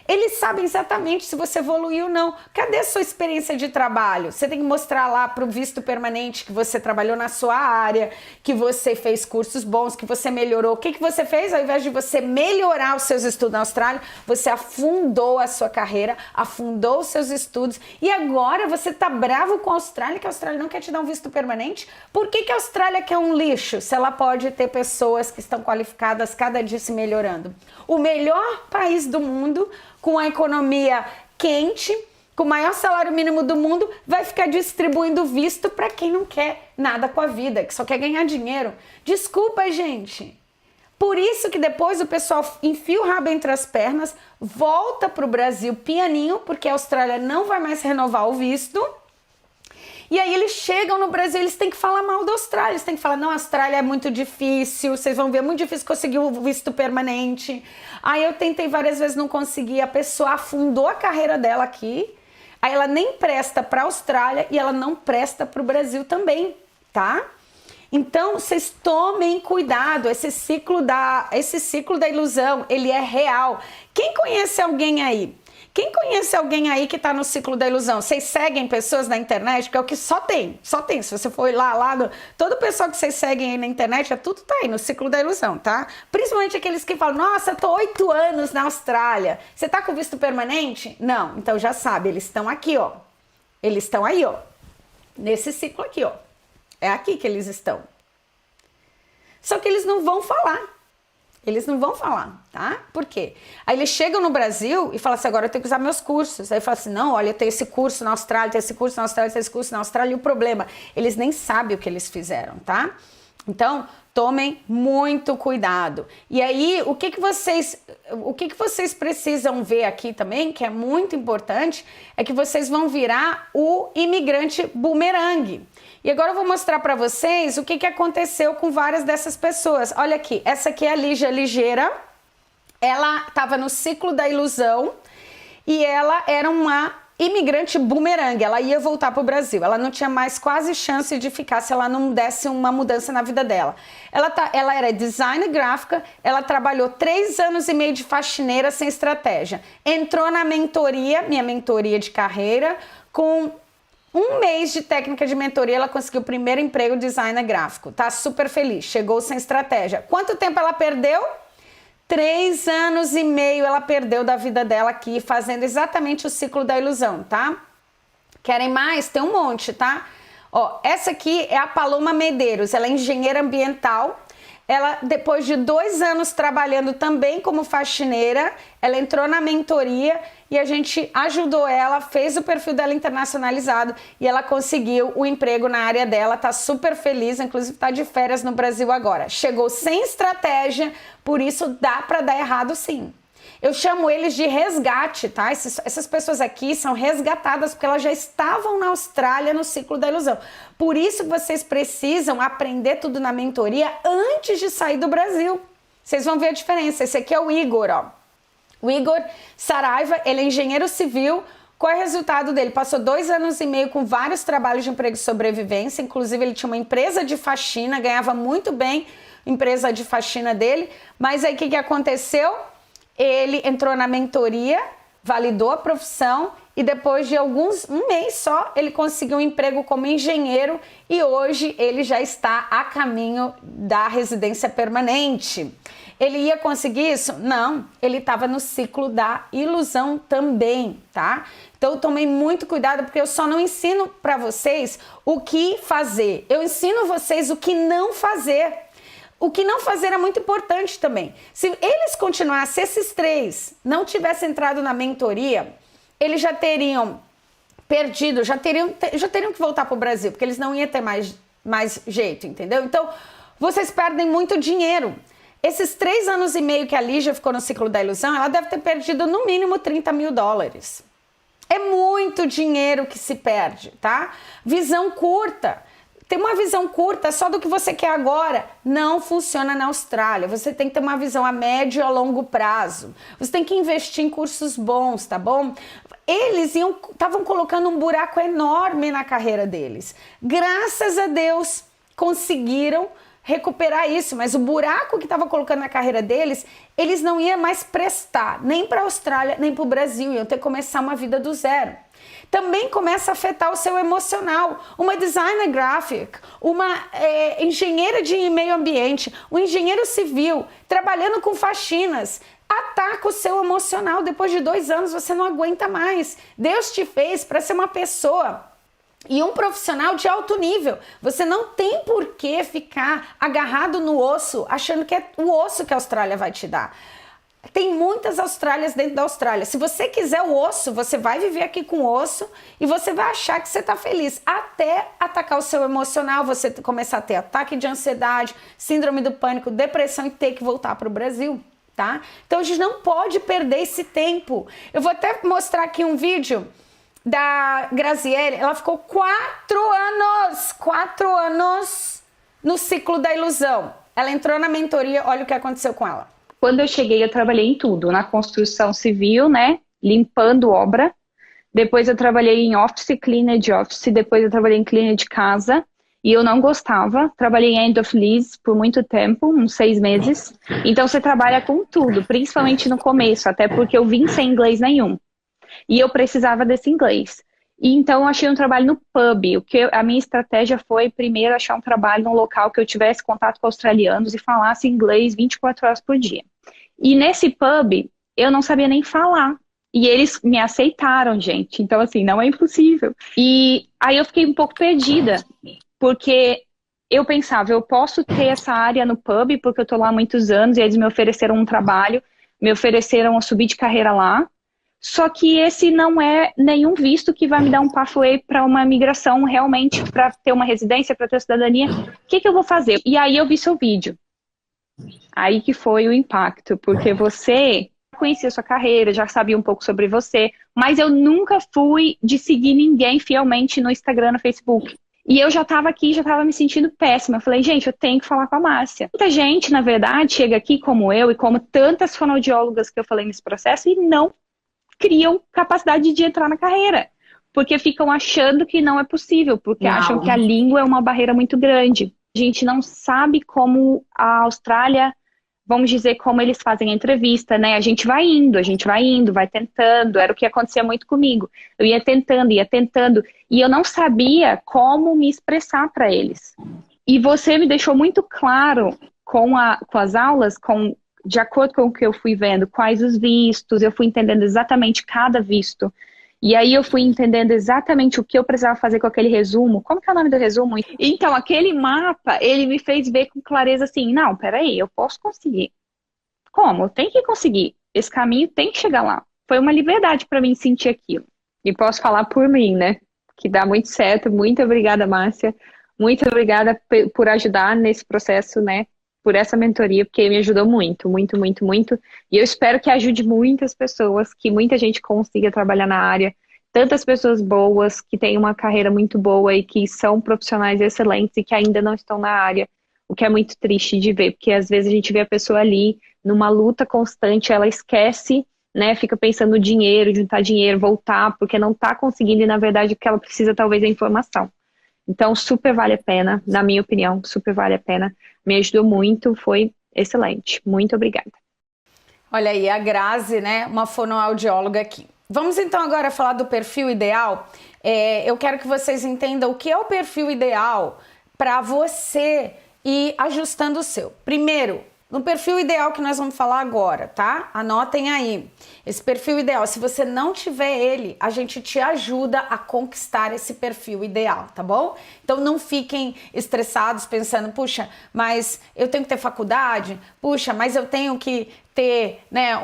Eles sabem exatamente se você evoluiu ou não. Cadê a sua experiência de trabalho? Você tem que mostrar lá para o visto permanente que você trabalhou na sua área, que você fez cursos bons, que você melhorou. O que você fez? Ao invés de você melhorar os seus estudos na Austrália, você afundou a sua carreira, afundou os seus estudos e agora você tá bravo com a Austrália, que a Austrália não quer te dar um visto permanente? Por que a Austrália quer um lixo se ela pode ter pessoas que estão qualificadas cada dia se melhorando? O melhor país do mundo, com a economia quente, com o maior salário mínimo do mundo, vai ficar distribuindo visto para quem não quer nada com a vida, que só quer ganhar dinheiro. Desculpa, gente. Por isso que depois o pessoal enfia o rabo entre as pernas, volta para o Brasil pianinho, porque a Austrália não vai mais renovar o visto. E aí eles chegam no Brasil, eles têm que falar mal da Austrália, eles têm que falar, não, a Austrália é muito difícil, vocês vão ver, é muito difícil conseguir o visto permanente. Aí eu tentei várias vezes, não consegui, a pessoa afundou a carreira dela aqui, aí ela nem presta para a Austrália e ela não presta para o Brasil também, tá? Então, vocês tomem cuidado, esse ciclo da ilusão, ele é real. Quem conhece alguém aí? Quem conhece alguém aí que tá no ciclo da ilusão? Vocês seguem pessoas na internet? Porque é o que só tem. Se você for todo o pessoal que vocês seguem aí na internet, tudo tá aí no ciclo da ilusão, tá? Principalmente aqueles que falam, nossa, tô 8 anos na Austrália. Você tá com visto permanente? Não, então já sabe, eles estão aqui, ó. Eles estão aí, ó. Nesse ciclo aqui, ó. É aqui que eles estão. Só que eles não vão falar. Eles não vão falar, tá? Por quê? Aí eles chegam no Brasil e falam assim, agora eu tenho que usar meus cursos. Aí fala assim, não, olha, eu tenho esse curso na Austrália, tenho esse curso na Austrália, tenho esse curso na Austrália. E o problema, eles nem sabem o que eles fizeram, tá? Então, tomem muito cuidado. E aí, o que vocês precisam ver aqui também, que é muito importante, é que vocês vão virar o imigrante bumerangue. E agora eu vou mostrar para vocês o que aconteceu com várias dessas pessoas. Olha aqui, essa aqui é a Lígia Ligeira. Ela estava no ciclo da ilusão e ela era uma imigrante bumerangue. Ela ia voltar para o Brasil. Ela não tinha mais quase chance de ficar se ela não desse uma mudança na vida dela. Ela era designer gráfica, ela trabalhou 3 anos e meio de faxineira sem estratégia. Entrou na mentoria, minha mentoria de carreira, com 1 mês de técnica de mentoria, ela conseguiu o primeiro emprego designer gráfico. Tá super feliz, chegou sem estratégia. Quanto tempo ela perdeu? 3 anos e meio ela perdeu da vida dela aqui, fazendo exatamente o ciclo da ilusão, tá? Querem mais? Tem um monte, tá? Ó, essa aqui é a Paloma Medeiros, ela é engenheira ambiental. Ela, depois de 2 anos trabalhando também como faxineira, ela entrou na mentoria e a gente ajudou ela, fez o perfil dela internacionalizado e ela conseguiu o emprego na área dela, tá super feliz, inclusive tá de férias no Brasil agora. Chegou sem estratégia, por isso dá para dar errado sim. Eu chamo eles de resgate, tá? Essas pessoas aqui são resgatadas porque elas já estavam na Austrália no ciclo da ilusão. Por isso vocês precisam aprender tudo na mentoria antes de sair do Brasil. Vocês vão ver a diferença. Esse aqui é o Igor, ó. O Igor Saraiva, ele é engenheiro civil. Qual é o resultado dele? Passou 2 anos e meio com vários trabalhos de emprego e sobrevivência. Inclusive, ele tinha uma empresa de faxina, ganhava muito bem a empresa de faxina dele. Mas aí, o que aconteceu? Ele entrou na mentoria, validou a profissão e depois de um mês só, ele conseguiu um emprego como engenheiro e hoje ele já está a caminho da residência permanente. Ele ia conseguir isso? Não, ele estava no ciclo da ilusão também, tá? Então tomem muito cuidado porque eu só não ensino para vocês o que fazer, eu ensino vocês o que não fazer. O que não fazer é muito importante também. Se eles continuassem, esses 3 não tivessem entrado na mentoria, eles já teriam perdido, já teriam que voltar para o Brasil, porque eles não iam ter mais jeito, entendeu? Então, vocês perdem muito dinheiro. Esses 3 anos e meio que a Lígia ficou no ciclo da ilusão, ela deve ter perdido no mínimo $30 mil. É muito dinheiro que se perde, tá? Visão curta. Ter uma visão curta só do que você quer agora não funciona na Austrália. Você tem que ter uma visão a médio e a longo prazo. Você tem que investir em cursos bons, tá bom? Eles estavam colocando um buraco enorme na carreira deles. Graças a Deus conseguiram recuperar isso, mas o buraco que estava colocando na carreira deles, eles não iam mais prestar nem para a Austrália, nem para o Brasil. Iam ter que começar uma vida do zero. Também começa a afetar o seu emocional. Uma designer graphic, uma engenheira de meio ambiente, um engenheiro civil, trabalhando com faxinas, ataca o seu emocional. Depois de 2 anos você não aguenta mais. Deus te fez para ser uma pessoa e um profissional de alto nível. Você não tem por que ficar agarrado no osso, achando que é o osso que a Austrália vai te dar. Tem muitas Austrálias dentro da Austrália. Se você quiser o osso, você vai viver aqui com osso e você vai achar que você está feliz. Até atacar o seu emocional, você começar a ter ataque de ansiedade, síndrome do pânico, depressão e ter que voltar para o Brasil, tá? Então a gente não pode perder esse tempo. Eu vou até mostrar aqui um vídeo da Graziele. Ela ficou 4 anos no ciclo da ilusão. Ela entrou na mentoria, olha o que aconteceu com ela. Quando eu cheguei, eu trabalhei em tudo, na construção civil, né, limpando obra. Depois eu trabalhei em office, cleaner de office, depois eu trabalhei em cleaner de casa, e eu não gostava. Trabalhei em end of lease por muito tempo, uns 6 meses. Então você trabalha com tudo, principalmente no começo, até porque eu vim sem inglês nenhum. E eu precisava desse inglês. E então eu achei um trabalho no pub. A minha estratégia foi primeiro achar um trabalho num local que eu tivesse contato com australianos e falasse inglês 24 horas por dia. E nesse pub eu não sabia nem falar. E eles me aceitaram, gente. Então assim, não é impossível. E aí eu fiquei um pouco perdida, porque eu pensava, eu posso ter essa área no pub, porque eu tô lá há muitos anos, e eles me ofereceram um trabalho, me ofereceram a subir de carreira lá, só que esse não é nenhum visto que vai me dar um pathway para uma migração realmente, para ter uma residência, para ter cidadania. O que eu vou fazer? E aí eu vi seu vídeo. Aí que foi o impacto, porque você conhecia sua carreira, já sabia um pouco sobre você, mas eu nunca fui de seguir ninguém fielmente no Instagram, no Facebook. E eu já estava aqui, já estava me sentindo péssima. Eu falei, gente, eu tenho que falar com a Márcia. Muita gente, na verdade, chega aqui como eu e como tantas fonoaudiólogas que eu falei nesse processo e não criam capacidade de entrar na carreira. Porque ficam achando que não é possível, porque acham que a língua é uma barreira muito grande. A gente não sabe como a Austrália, vamos dizer, como eles fazem a entrevista, né? A gente vai indo, vai tentando. Era o que acontecia muito comigo. Eu ia tentando, e eu não sabia como me expressar para eles. E você me deixou muito claro com as aulas, de acordo com o que eu fui vendo, quais os vistos, eu fui entendendo exatamente cada visto. E aí eu fui entendendo exatamente o que eu precisava fazer com aquele resumo. Como que é o nome do resumo? Então, aquele mapa, ele me fez ver com clareza assim, não, peraí, eu posso conseguir. Como? Eu tenho que conseguir. Esse caminho tem que chegar lá. Foi uma liberdade para mim sentir aquilo. E posso falar por mim, né? Que dá muito certo. Muito obrigada, Márcia. Muito obrigada por ajudar nesse processo, né? Por essa mentoria, porque me ajudou muito, muito, muito, muito. E eu espero que ajude muitas pessoas, que muita gente consiga trabalhar na área. Tantas pessoas boas, que têm uma carreira muito boa e que são profissionais excelentes e que ainda não estão na área. O que é muito triste de ver, porque às vezes a gente vê a pessoa ali numa luta constante, ela esquece, né? Fica pensando no dinheiro, juntar dinheiro, voltar, porque não está conseguindo e na verdade o que ela precisa talvez é informação. Então, super vale a pena, na minha opinião, super vale a pena. Me ajudou muito, foi excelente. Muito obrigada. Olha aí, a Grazi, né, uma fonoaudióloga aqui. Vamos então agora falar do perfil ideal. Eu quero que vocês entendam o que é o perfil ideal para você ir ajustando o seu. Primeiro, no perfil ideal que nós vamos falar agora, tá? Anotem aí. Esse perfil ideal, se você não tiver ele, a gente te ajuda a conquistar esse perfil ideal, tá bom? Então não fiquem estressados pensando, puxa, mas eu tenho que ter faculdade? Puxa, mas eu tenho que ter, né,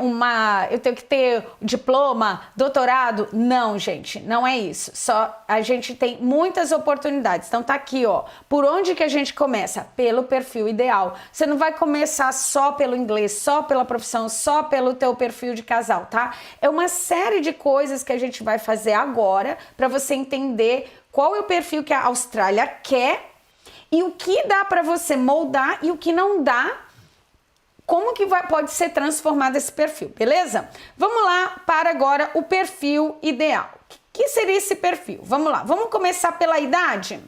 eu tenho que ter diploma, doutorado? Não, gente, não é isso. Só a gente tem muitas oportunidades. Então tá aqui, ó. Por onde que a gente começa? Pelo perfil ideal. Você não vai começar só pelo inglês, só pela profissão, só pelo teu perfil de casal, tá? É uma série de coisas que a gente vai fazer agora para você entender qual é o perfil que a Austrália quer e o que dá para você moldar e o que não dá. Como que pode ser transformado esse perfil, beleza? Vamos lá para agora o perfil ideal. O que seria esse perfil? Vamos lá, vamos começar pela idade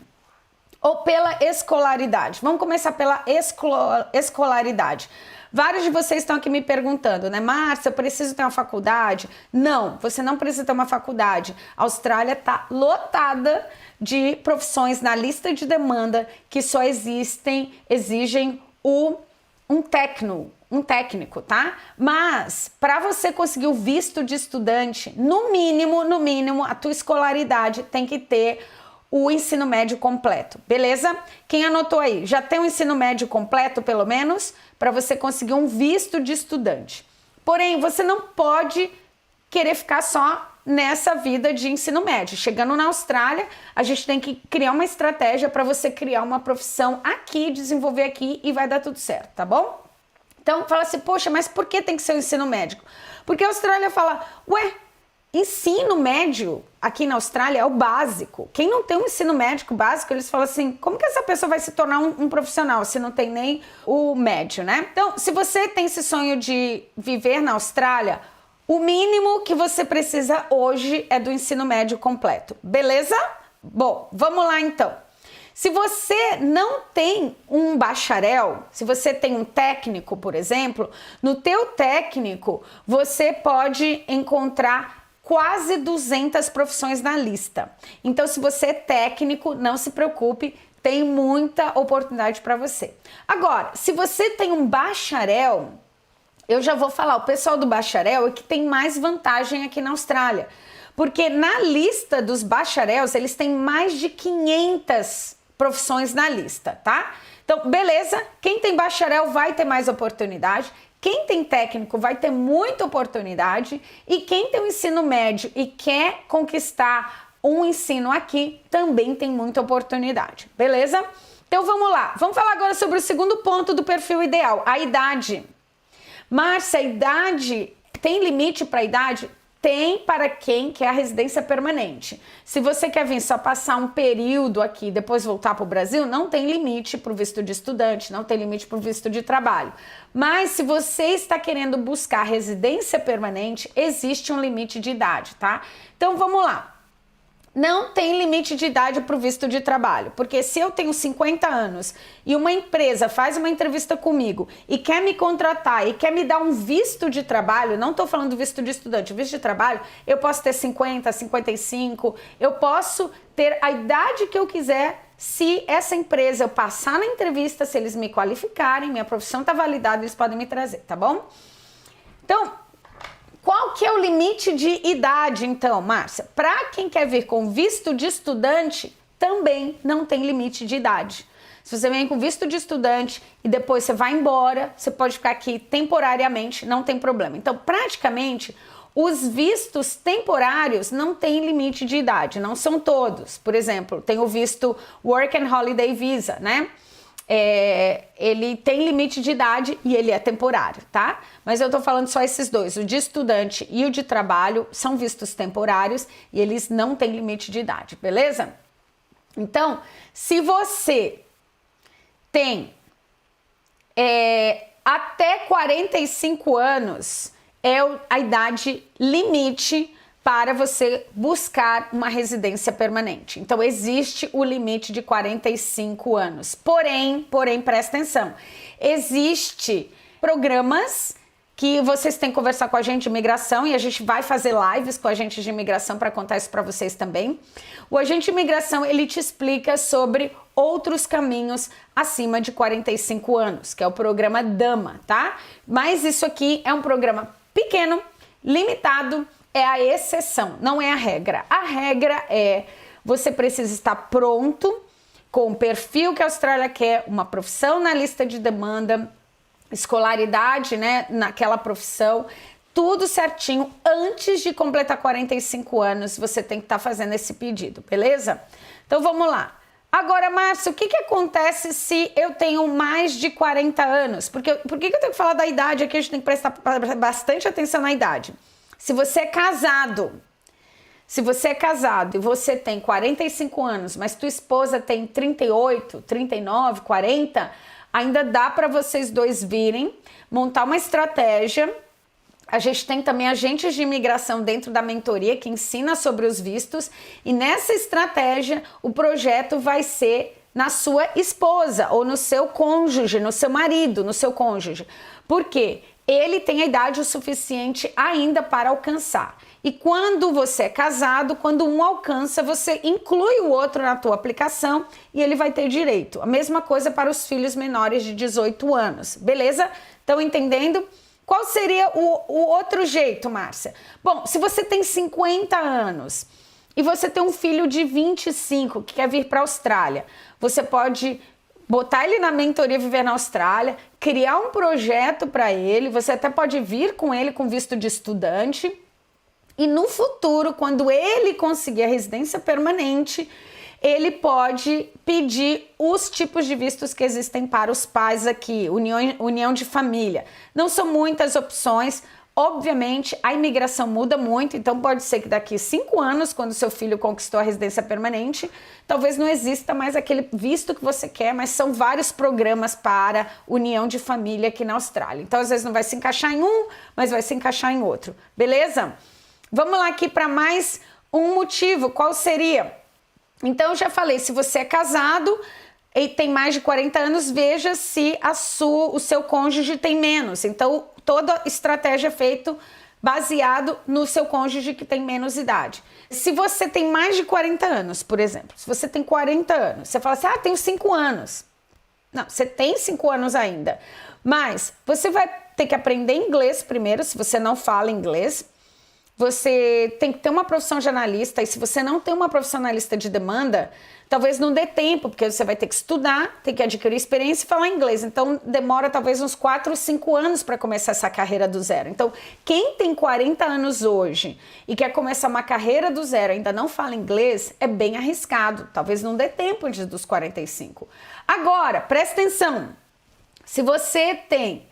ou pela escolaridade? Vamos começar pela escolaridade. Vários de vocês estão aqui me perguntando, né? Márcia, eu preciso ter uma faculdade? Não, você não precisa ter uma faculdade. A Austrália está lotada de profissões na lista de demanda que só exigem um técnico, tá? Mas para você conseguir o visto de estudante, no mínimo, a tua escolaridade tem que ter o ensino médio completo, beleza? Quem anotou aí? Já tem o ensino médio completo, pelo menos, para você conseguir um visto de estudante. Porém, você não pode querer ficar só nessa vida de ensino médio. Chegando na Austrália, a gente tem que criar uma estratégia para você criar uma profissão aqui, desenvolver aqui e vai dar tudo certo, tá bom? Então, fala assim, poxa, mas por que tem que ser o ensino médico? Porque a Austrália fala, ué, ensino médio aqui na Austrália é o básico. Quem não tem um ensino médico básico, eles falam assim, como que essa pessoa vai se tornar um profissional se não tem nem o médio, né? Então, se você tem esse sonho de viver na Austrália, o mínimo que você precisa hoje é do ensino médio completo, beleza? Bom, vamos lá então. Se você não tem um bacharel, se você tem um técnico, por exemplo, no teu técnico você pode encontrar quase 200 profissões na lista. Então, se você é técnico, não se preocupe, tem muita oportunidade para você. Agora, se você tem um bacharel, eu já vou falar, o pessoal do bacharel é que tem mais vantagem aqui na Austrália. Porque na lista dos bacharéus, eles têm mais de 500 profissões na lista, tá? Então, beleza, quem tem bacharel vai ter mais oportunidade, quem tem técnico vai ter muita oportunidade e quem tem o ensino médio e quer conquistar um ensino aqui também tem muita oportunidade, beleza? Então vamos lá, vamos falar agora sobre o segundo ponto do perfil ideal, a idade. Márcia, a idade, tem limite para a idade? Tem para quem quer a residência permanente. Se você quer vir só passar um período aqui, depois voltar para o Brasil, não tem limite para o visto de estudante, não tem limite para o visto de trabalho. Mas se você está querendo buscar residência permanente, existe um limite de idade, tá? Então vamos lá. Não tem limite de idade para o visto de trabalho, porque se eu tenho 50 anos e uma empresa faz uma entrevista comigo e quer me contratar e quer me dar um visto de trabalho, não estou falando visto de estudante, visto de trabalho, eu posso ter 50, 55, eu posso ter a idade que eu quiser se essa empresa eu passar na entrevista, se eles me qualificarem, minha profissão está validada, eles podem me trazer, tá bom? Então, qual que é o limite de idade, então, Márcia? Para quem quer vir com visto de estudante, também não tem limite de idade. Se você vem com visto de estudante e depois você vai embora, você pode ficar aqui temporariamente, não tem problema. Então, praticamente, os vistos temporários não têm limite de idade, não são todos. Por exemplo, tem o visto Work and Holiday Visa, né? Ele tem limite de idade e ele é temporário, tá? Mas eu tô falando só esses dois, o de estudante e o de trabalho são vistos temporários e eles não têm limite de idade, beleza? Então, se você tem até 45 anos, é a idade limite para você buscar uma residência permanente. Então, existe o limite de 45 anos. Porém, presta atenção, existe programas que vocês têm que conversar com a gente de imigração e a gente vai fazer lives com a gente de imigração para contar isso para vocês também. O agente de imigração, ele te explica sobre outros caminhos acima de 45 anos, que é o programa DAMA, tá? Mas isso aqui é um programa pequeno, limitado, é a exceção, não é a regra. A regra é, você precisa estar pronto com o perfil que a Austrália quer, uma profissão na lista de demanda, escolaridade, né, naquela profissão, tudo certinho. Antes de completar 45 anos, você tem que estar fazendo esse pedido, beleza? Então vamos lá. Agora, Márcia, o que acontece se eu tenho mais de 40 anos? Por que eu tenho que falar da idade aqui? A gente tem que prestar bastante atenção na idade. Se você é casado e você tem 45 anos, mas tua esposa tem 38, 39, 40, ainda dá para vocês dois virem, montar uma estratégia. A gente tem também agentes de imigração dentro da mentoria que ensina sobre os vistos e nessa estratégia o projeto vai ser na sua esposa ou no seu cônjuge, no seu marido, no seu cônjuge. Por quê? Ele tem a idade o suficiente ainda para alcançar. E quando você é casado, quando um alcança, você inclui o outro na tua aplicação e ele vai ter direito. A mesma coisa para os filhos menores de 18 anos, beleza? Estão entendendo? Qual seria o outro jeito, Márcia? Bom, se você tem 50 anos e você tem um filho de 25 que quer vir para a Austrália, você pode botar ele na mentoria Viver na Austrália, criar um projeto para ele, você até pode vir com ele com visto de estudante e no futuro, quando ele conseguir a residência permanente, ele pode pedir os tipos de vistos que existem para os pais aqui, união de família. Não são muitas opções. Obviamente, a imigração muda muito, então pode ser que daqui 5 anos, quando seu filho conquistou a residência permanente, talvez não exista mais aquele visto que você quer, mas são vários programas para união de família aqui na Austrália. Então, às vezes não vai se encaixar em um, mas vai se encaixar em outro. Beleza? Vamos lá aqui para mais um motivo. Qual seria? Então, eu já falei, se você é casado e tem mais de 40 anos, veja se o seu cônjuge tem menos. Então, toda estratégia é feita baseado no seu cônjuge que tem menos idade. Se você tem mais de 40 anos, por exemplo, se você tem 40 anos, você fala assim, tenho 5 anos. Não, você tem 5 anos ainda, mas você vai ter que aprender inglês primeiro, se você não fala inglês. você tem que ter uma profissão de analista, e se você não tem uma profissão analista de demanda, talvez não dê tempo, porque você vai ter que estudar, ter que adquirir experiência e falar inglês. Então, demora talvez uns 4 ou 5 anos para começar essa carreira do zero. Então, quem tem 40 anos hoje e quer começar uma carreira do zero e ainda não fala inglês, é bem arriscado. Talvez não dê tempo antes dos 45. Agora, presta atenção. Se você tem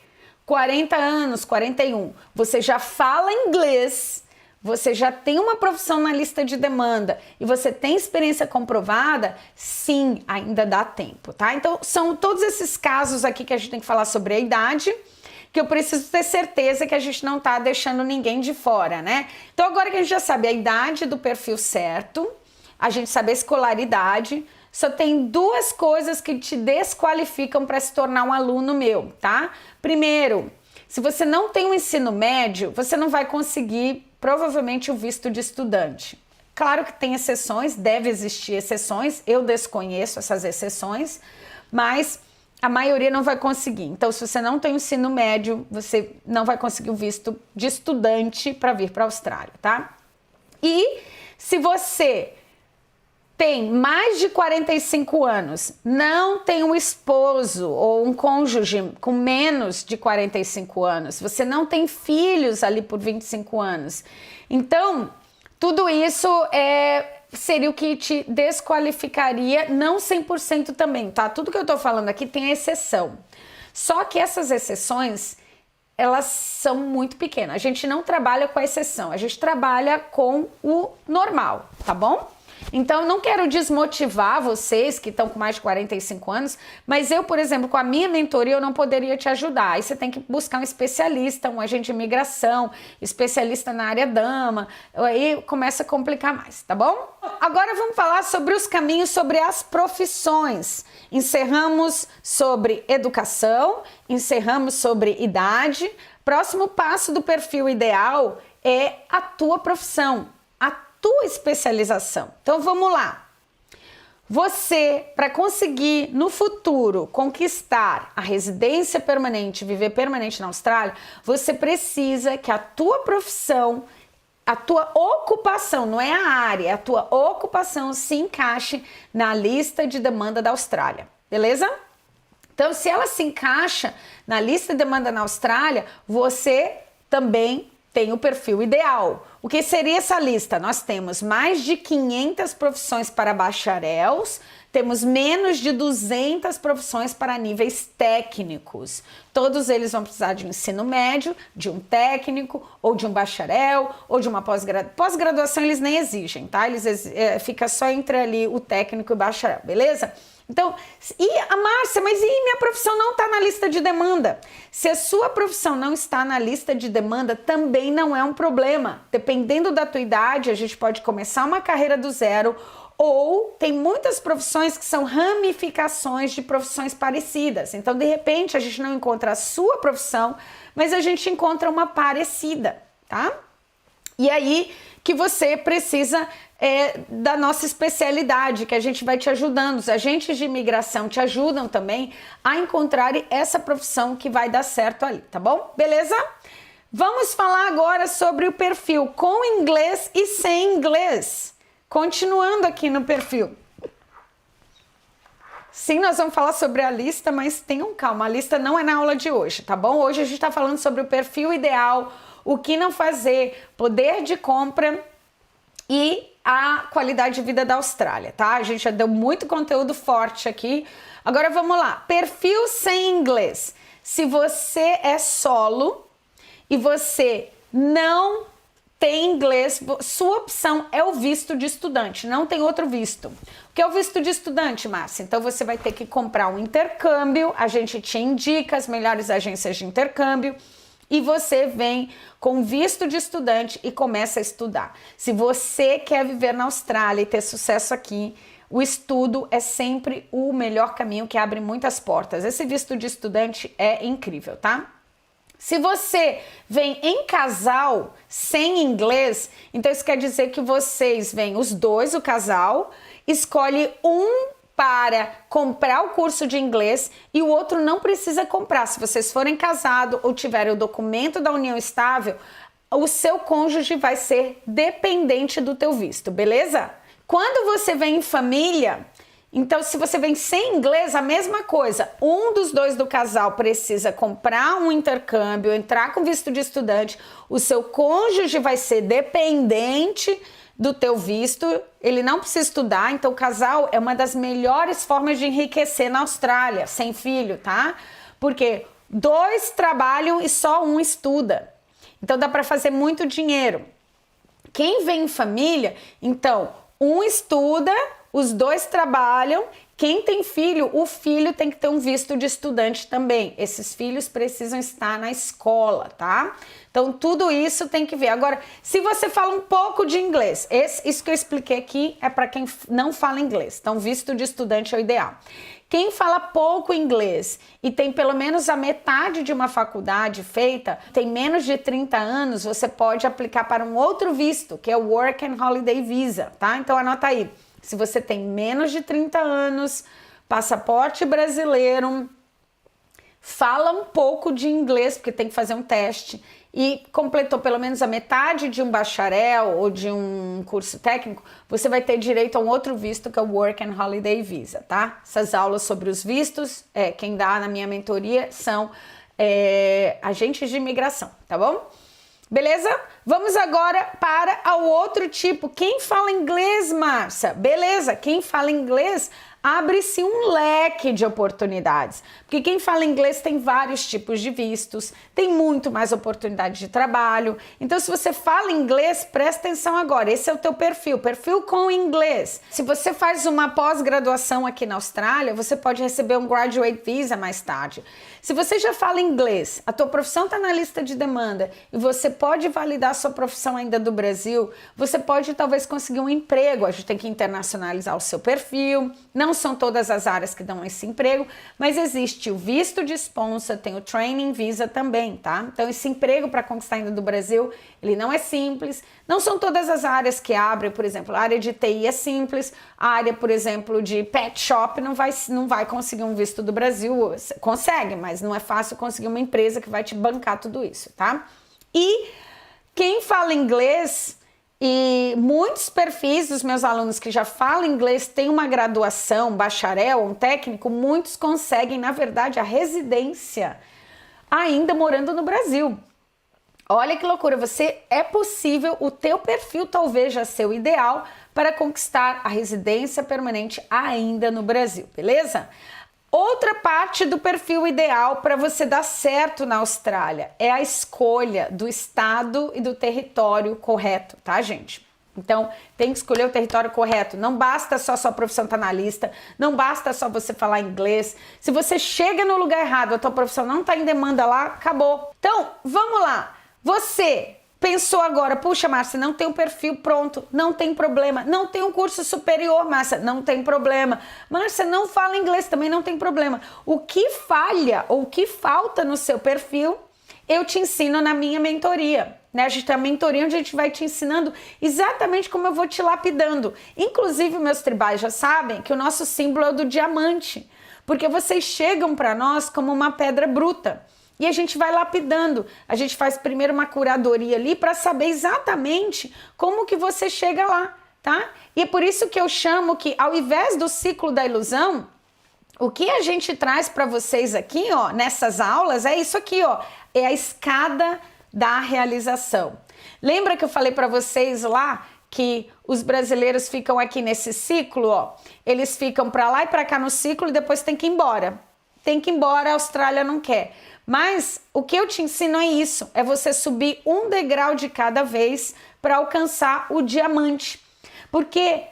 40 anos, 41, você já fala inglês, você já tem uma profissão na lista de demanda e você tem experiência comprovada, sim, ainda dá tempo, tá? Então, são todos esses casos aqui que a gente tem que falar sobre a idade, que eu preciso ter certeza que a gente não tá deixando ninguém de fora, né? Então, agora que a gente já sabe a idade do perfil certo, a gente sabe a escolaridade, só tem 2 coisas que te desqualificam para se tornar um aluno meu, tá? Primeiro, se você não tem um ensino médio, você não vai conseguir provavelmente o visto de estudante. Claro que tem exceções, deve existir exceções, eu desconheço essas exceções, mas a maioria não vai conseguir. Então, se você não tem o ensino médio, você não vai conseguir o visto de estudante para vir para a Austrália, tá? E se você tem mais de 45 anos, não tem um esposo ou um cônjuge com menos de 45 anos, você não tem filhos ali por 25 anos. Então, tudo isso seria o que te desqualificaria, não 100% também, tá? Tudo que eu tô falando aqui tem exceção. Só que essas exceções, elas são muito pequenas. A gente não trabalha com a exceção, a gente trabalha com o normal, tá bom? Então, não quero desmotivar vocês que estão com mais de 45 anos, mas eu, por exemplo, com a minha mentoria, eu não poderia te ajudar. Aí você tem que buscar um especialista, um agente de imigração, especialista na área dama, aí começa a complicar mais, tá bom? Agora vamos falar sobre os caminhos, sobre as profissões. Encerramos sobre educação, encerramos sobre idade. Próximo passo do perfil ideal é a tua profissão, tua especialização. Então vamos lá. Você, para conseguir no futuro conquistar a residência permanente, viver permanente na Austrália, você precisa que a tua profissão, a tua ocupação, não é a área, é a tua ocupação se encaixe na lista de demanda da Austrália, beleza? Então, se ela se encaixa na lista de demanda na Austrália, você também tem o perfil ideal. O que seria essa lista? Nós temos mais de 500 profissões para bacharéis, temos menos de 200 profissões para níveis técnicos. Todos eles vão precisar de um ensino médio, de um técnico, ou de um bacharel, ou de uma pós-graduação. Pós-graduação eles nem exigem, tá? Fica só entre ali o técnico e o bacharel, beleza? Então, e a Márcia, mas e minha profissão não está na lista de demanda? Se a sua profissão não está na lista de demanda, também não é um problema. Dependendo da tua idade, a gente pode começar uma carreira do zero, ou tem muitas profissões que são ramificações de profissões parecidas. Então, de repente, a gente não encontra a sua profissão, mas a gente encontra uma parecida, tá? E aí que você precisa da nossa especialidade, que a gente vai te ajudando. Os agentes de imigração te ajudam também a encontrar essa profissão que vai dar certo ali, tá bom? Beleza? Vamos falar agora sobre o perfil com inglês e sem inglês. Continuando aqui no perfil. Sim, nós vamos falar sobre a lista, mas tenham calma, a lista não é na aula de hoje, tá bom? Hoje a gente está falando sobre o perfil ideal, o que não fazer, poder de compra e a qualidade de vida da Austrália, tá? A gente já deu muito conteúdo forte aqui. Agora vamos lá, perfil sem inglês. Se você é solo e você não tem inglês, sua opção é o visto de estudante, não tem outro visto. O que é o visto de estudante, Márcia? Então você vai ter que comprar um intercâmbio, a gente te indica as melhores agências de intercâmbio, e você vem com visto de estudante e começa a estudar. Se você quer viver na Austrália e ter sucesso aqui, o estudo é sempre o melhor caminho que abre muitas portas. Esse visto de estudante é incrível, tá? Se você vem em casal sem inglês, então isso quer dizer que vocês vêm os dois, o casal, escolhe um para comprar o curso de inglês e o outro não precisa comprar. Se vocês forem casados ou tiverem o documento da união estável, o seu cônjuge vai ser dependente do teu visto, beleza? Quando você vem em família, então se você vem sem inglês, a mesma coisa. Um dos dois do casal precisa comprar um intercâmbio, entrar com visto de estudante, o seu cônjuge vai ser dependente do teu visto, ele não precisa estudar, então o casal é uma das melhores formas de enriquecer na Austrália, sem filho, tá? Porque 2 trabalham e só um estuda. Então dá para fazer muito dinheiro. Quem vem em família, então, um estuda, os 2 trabalham. Quem tem filho, o filho tem que ter um visto de estudante também. Esses filhos precisam estar na escola, tá? Então tudo isso tem que ver. Agora, se você fala um pouco de inglês, isso que eu expliquei aqui é para quem não fala inglês. Então visto de estudante é o ideal. Quem fala pouco inglês e tem pelo menos a metade de uma faculdade feita, tem menos de 30 anos, você pode aplicar para um outro visto, que é o Work and Holiday Visa, tá? Então anota aí, se você tem menos de 30 anos, passaporte brasileiro, fala um pouco de inglês, porque tem que fazer um teste, e completou pelo menos a metade de um bacharel ou de um curso técnico, você vai ter direito a um outro visto, que é o Work and Holiday Visa, tá? Essas aulas sobre os vistos, quem dá na minha mentoria são agentes de imigração, tá bom? Beleza? Vamos agora para o outro tipo. Quem fala inglês, Márcia? Beleza, quem fala inglês, abre-se um leque de oportunidades. Porque quem fala inglês tem vários tipos de vistos, tem muito mais oportunidade de trabalho. Então, se você fala inglês, presta atenção agora. Esse é o teu perfil com inglês. Se você faz uma pós-graduação aqui na Austrália, você pode receber um Graduate Visa mais tarde. Se você já fala inglês, a tua profissão está na lista de demanda e você pode validar a sua profissão ainda do Brasil, você pode talvez conseguir um emprego. A gente tem que internacionalizar o seu perfil. Não são todas as áreas que dão esse emprego, mas existe o visto de sponsor, tem o Training Visa também, tá? Então esse emprego para conquistar ainda do Brasil, ele não é simples. Não são todas as áreas que abrem, por exemplo, a área de TI é simples, a área, por exemplo, de pet shop não vai conseguir um visto do Brasil, consegue, mas não é fácil conseguir uma empresa que vai te bancar tudo isso, tá? E quem fala inglês, e muitos perfis dos meus alunos que já falam inglês têm uma graduação, um bacharel, um técnico, muitos conseguem, na verdade, a residência ainda morando no Brasil. Olha que loucura, é possível, o teu perfil talvez já seja o ideal para conquistar a residência permanente ainda no Brasil, beleza? Outra parte do perfil ideal para você dar certo na Austrália é a escolha do estado e do território correto, tá, gente? Então, tem que escolher o território correto. Não basta só sua profissão estar na lista, não basta só você falar inglês. Se você chega no lugar errado, a tua profissão não está em demanda lá, acabou. Então, vamos lá. Você pensou agora, puxa, Márcia, não tem um perfil pronto, não tem problema. Não tem um curso superior, Márcia, não tem problema. Márcia, não fala inglês, também não tem problema. O que falha ou o que falta no seu perfil, eu te ensino na minha mentoria. Né? A gente tem a mentoria onde a gente vai te ensinando exatamente como eu vou te lapidando. Inclusive, meus tribais já sabem que o nosso símbolo é o do diamante, porque vocês chegam para nós como uma pedra bruta. E a gente vai lapidando, a gente faz primeiro uma curadoria ali para saber exatamente como que você chega lá, tá? E é por isso que eu chamo que ao invés do ciclo da ilusão, o que a gente traz para vocês aqui, ó, nessas aulas, é isso aqui, ó, é a escada da realização. Lembra que eu falei para vocês lá que os brasileiros ficam aqui nesse ciclo, ó, eles ficam para lá e para cá no ciclo e depois tem que ir embora. Tem que ir embora, a Austrália não quer. Mas o que eu te ensino é isso, é você subir um degrau de cada vez para alcançar o diamante. Porque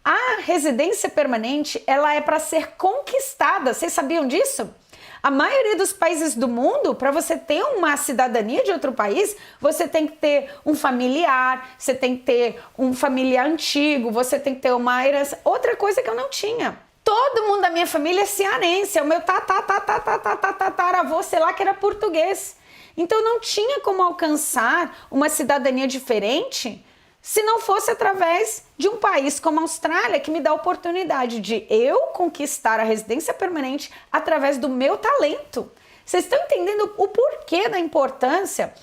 a residência permanente, ela é para ser conquistada. Vocês sabiam disso? A maioria dos países do mundo, para você ter uma cidadania de outro país, você tem que ter um familiar, você tem que ter um familiar antigo, você tem que ter uma herança. Outra coisa que eu não tinha. Todo mundo da minha família é cearense, o meu tataravô, sei lá, que era português. Então não tinha como alcançar uma cidadania diferente se não fosse através de um país como a Austrália, que me dá a oportunidade de eu conquistar a residência permanente através do meu talento. Vocês estão entendendo o porquê da importância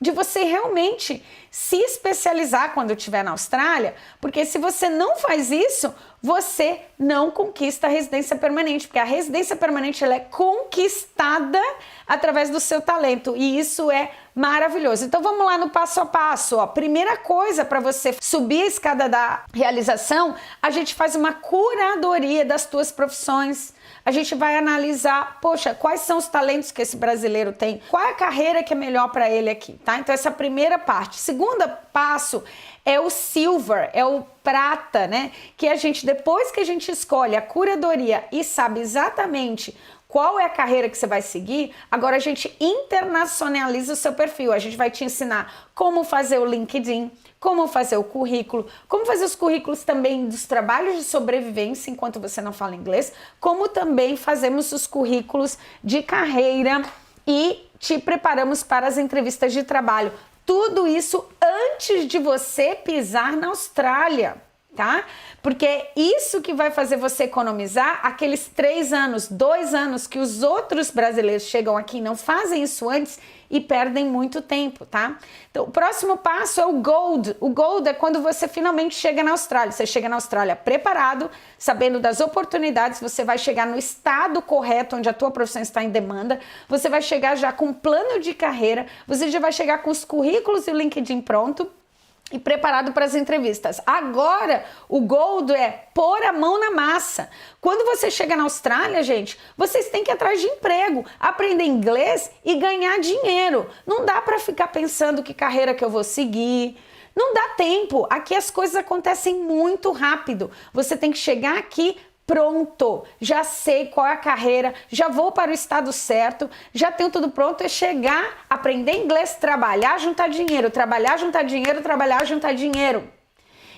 de você realmente se especializar quando estiver na Austrália, porque se você não faz isso, você não conquista a residência permanente, porque a residência permanente ela é conquistada através do seu talento e isso é maravilhoso. Então vamos lá no passo a passo. Ó. Primeira coisa para você subir a escada da realização, a gente faz uma curadoria das tuas profissões. A gente vai analisar, poxa, quais são os talentos que esse brasileiro tem? Qual é a carreira que é melhor para ele aqui, tá? Então essa é a primeira parte. Segundo passo é o silver, é o prata, né? Que a gente, depois que a gente escolhe a curadoria e sabe exatamente qual é a carreira que você vai seguir, agora a gente internacionaliza o seu perfil. A gente vai te ensinar como fazer o LinkedIn, como fazer o currículo, como fazer os currículos também dos trabalhos de sobrevivência enquanto você não fala inglês, como também fazemos os currículos de carreira e te preparamos para as entrevistas de trabalho. Tudo isso antes de você pisar na Austrália, tá? Porque é isso que vai fazer você economizar aqueles 3 anos, 2 anos que os outros brasileiros chegam aqui e não fazem isso antes e perdem muito tempo, tá? Então, o próximo passo é o Gold. O Gold é quando você finalmente chega na Austrália. Você chega na Austrália preparado, sabendo das oportunidades, você vai chegar no estado correto, onde a tua profissão está em demanda, você vai chegar já com um plano de carreira, você já vai chegar com os currículos e o LinkedIn pronto, e preparado para as entrevistas. Agora, o Gold é pôr a mão na massa. Quando você chega na Austrália, gente, vocês têm que ir atrás de emprego, aprender inglês e ganhar dinheiro. Não dá para ficar pensando que carreira que eu vou seguir. Não dá tempo. Aqui as coisas acontecem muito rápido. Você tem que chegar aqui pronto, já sei qual é a carreira, já vou para o estado certo, já tenho tudo pronto, é chegar, aprender inglês, trabalhar, juntar dinheiro, trabalhar, juntar dinheiro, trabalhar, juntar dinheiro.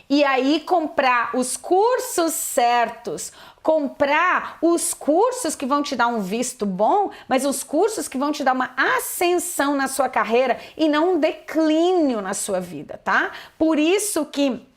E aí comprar os cursos certos, comprar os cursos que vão te dar um visto bom, mas os cursos que vão te dar uma ascensão na sua carreira e não um declínio na sua vida, tá? Por isso que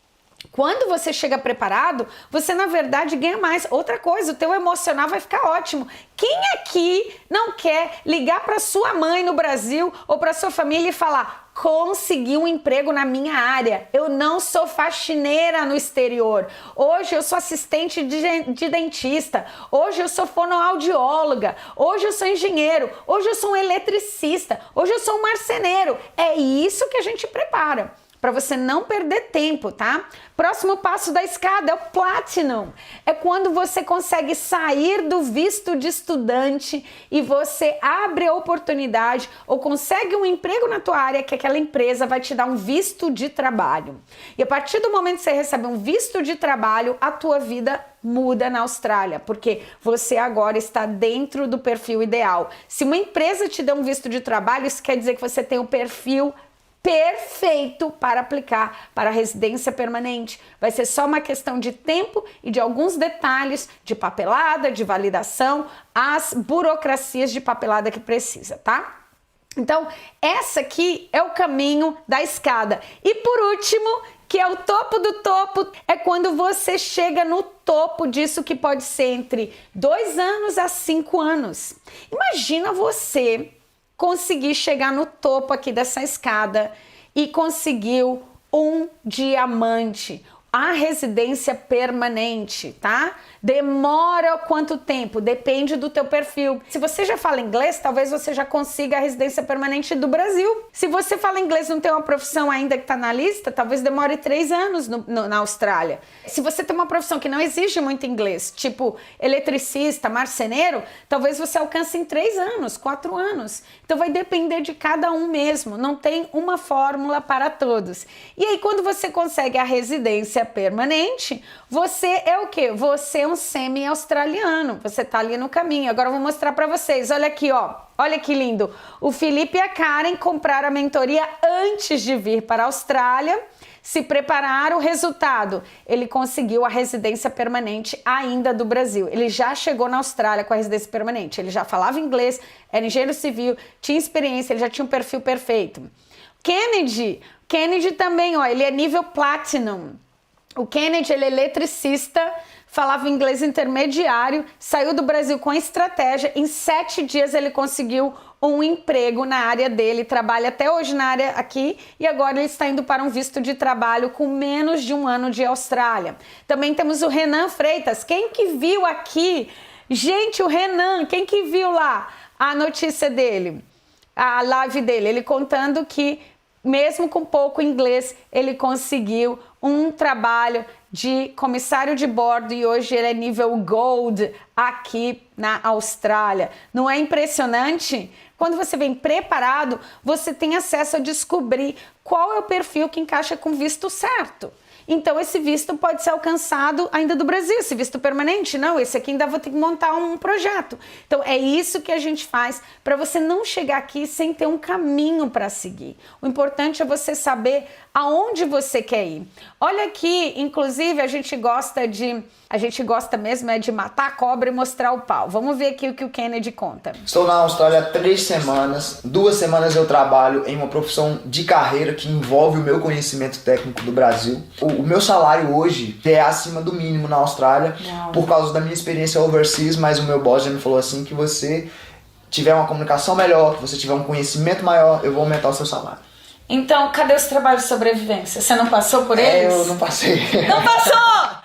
quando você chega preparado, você na verdade ganha mais. Outra coisa, o teu emocional vai ficar ótimo. Quem aqui não quer ligar para sua mãe no Brasil ou para sua família e falar: consegui um emprego na minha área, eu não sou faxineira no exterior, hoje eu sou assistente de dentista, hoje eu sou fonoaudióloga, hoje eu sou engenheiro, hoje eu sou um eletricista, hoje eu sou um marceneiro. É isso que a gente prepara, para você não perder tempo, tá? Próximo passo da escada é o Platinum. É quando você consegue sair do visto de estudante e você abre a oportunidade ou consegue um emprego na tua área que aquela empresa vai te dar um visto de trabalho. E a partir do momento que você recebe um visto de trabalho, a tua vida muda na Austrália, porque você agora está dentro do perfil ideal. Se uma empresa te der um visto de trabalho, isso quer dizer que você tem o perfil perfeito para aplicar para a residência permanente. Vai ser só uma questão de tempo e de alguns detalhes de papelada, de validação, as burocracias de papelada que precisa, tá? Então, essa aqui é o caminho da escada. E por último, que é o topo do topo, é quando você chega no topo disso que pode ser entre 2 anos a 5 anos. Imagina você conseguir chegar no topo aqui dessa escada e conseguiu um diamante, a residência permanente, tá? Demora quanto tempo? Depende do teu perfil. Se você já fala inglês, talvez você já consiga a residência permanente do Brasil. Se você fala inglês e não tem uma profissão ainda que está na lista, talvez demore 3 anos na Austrália. Se você tem uma profissão que não exige muito inglês, tipo eletricista, marceneiro, talvez você alcance em 3 anos, 4 anos. Então vai depender de cada um mesmo, não tem uma fórmula para todos. E aí quando você consegue a residência permanente, você é o quê? Você é um semi-australiano, você tá ali no caminho. Agora eu vou mostrar para vocês, olha aqui, ó. Olha que lindo. O Felipe e a Karen compraram a mentoria antes de vir para a Austrália, se prepararam. O resultado, ele conseguiu a residência permanente ainda do Brasil. Ele já chegou na Austrália com a residência permanente. Ele já falava inglês, era engenheiro civil, tinha experiência, ele já tinha um perfil perfeito. Kennedy também, ó, ele é nível Platinum. O Kennedy, ele é eletricista, falava inglês intermediário, saiu do Brasil com estratégia, em 7 dias ele conseguiu um emprego na área dele, trabalha até hoje na área aqui e agora ele está indo para um visto de trabalho com menos de 1 ano de Austrália. Também temos o Renan Freitas. Quem que viu aqui? Gente, o Renan, quem que viu lá a notícia dele? A live dele, ele contando que mesmo com pouco inglês, ele conseguiu um trabalho de comissário de bordo e hoje ele é nível Gold aqui na Austrália. Não é impressionante? Quando você vem preparado, você tem acesso a descobrir qual é o perfil que encaixa com o visto certo. Então esse visto pode ser alcançado ainda do Brasil, esse visto permanente. Não, esse aqui ainda vou ter que montar um projeto. Então é isso que a gente faz para você não chegar aqui sem ter um caminho para seguir. O importante é você saber aonde você quer ir. Olha aqui, inclusive a gente gosta mesmo é de matar a cobra e mostrar o pau. Vamos ver aqui o que o Kennedy conta. Estou na Austrália há 3 semanas. 2 semanas eu trabalho em uma profissão de carreira que envolve o meu conhecimento técnico do Brasil. O meu salário hoje é acima do mínimo na Austrália por causa da minha experiência overseas, mas o meu boss já me falou assim que você tiver uma comunicação melhor, que você tiver um conhecimento maior, eu vou aumentar o seu salário. Então, cadê os trabalhos de sobrevivência? Você não passou por eles? Eu não passei. Não passou!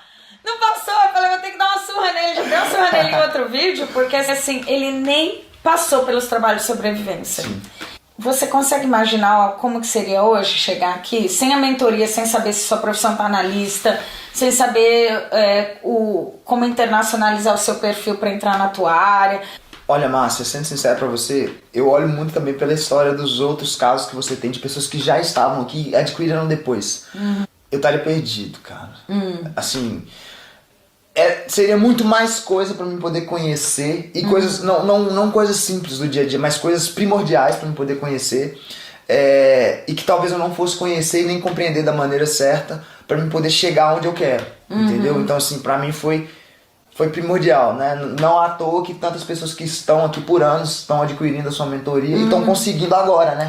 Não passou! Eu falei, vou ter que dar uma surra nele. Já dei uma surra nele em outro vídeo, porque assim, ele nem passou pelos trabalhos de sobrevivência. Sim. Você consegue imaginar como que seria hoje chegar aqui sem a mentoria, sem saber se sua profissão está na lista, sem saber como internacionalizar o seu perfil para entrar na tua área? Olha, Márcia, sendo sincero pra você, eu olho muito também pela história dos outros casos que você tem de pessoas que já estavam aqui e adquiriram depois. Eu estaria perdido, cara. Assim, seria muito mais coisa pra mim poder conhecer e coisas, não coisas simples do dia a dia, mas coisas primordiais pra mim poder conhecer e que talvez eu não fosse conhecer e nem compreender da maneira certa pra mim poder chegar onde eu quero, entendeu? Então, assim, pra mim foi primordial, né? Não à toa que tantas pessoas que estão aqui por anos estão adquirindo a sua mentoria e estão conseguindo agora, né?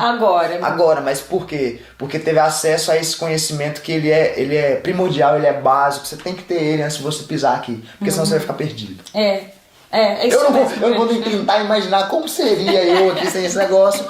Agora, mas por quê? Porque teve acesso a esse conhecimento que ele é primordial, ele é básico, você tem que ter ele antes de você pisar aqui, porque senão você vai ficar perdido. Eu não vou tentar imaginar como seria eu aqui sem esse negócio.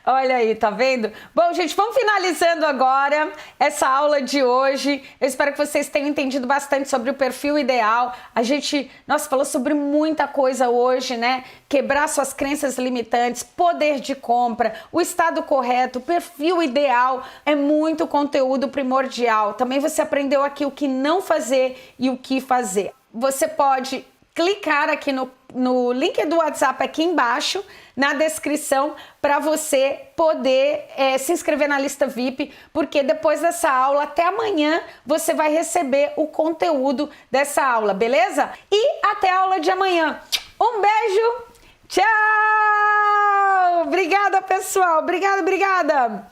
Olha aí, tá vendo? Bom, gente, vamos finalizando agora essa aula de hoje. Eu espero que vocês tenham entendido bastante sobre o perfil ideal. A gente, falou sobre muita coisa hoje, né? Quebrar suas crenças limitantes, poder de compra, o estado correto, o perfil ideal. É muito conteúdo primordial. Também você aprendeu aqui o que não fazer e o que fazer. Você pode clicar aqui no link do WhatsApp aqui embaixo, na descrição, para você poder se inscrever na lista VIP, porque depois dessa aula, até amanhã, você vai receber o conteúdo dessa aula, beleza? E até a aula de amanhã. Um beijo, tchau! Obrigada, pessoal. Obrigada.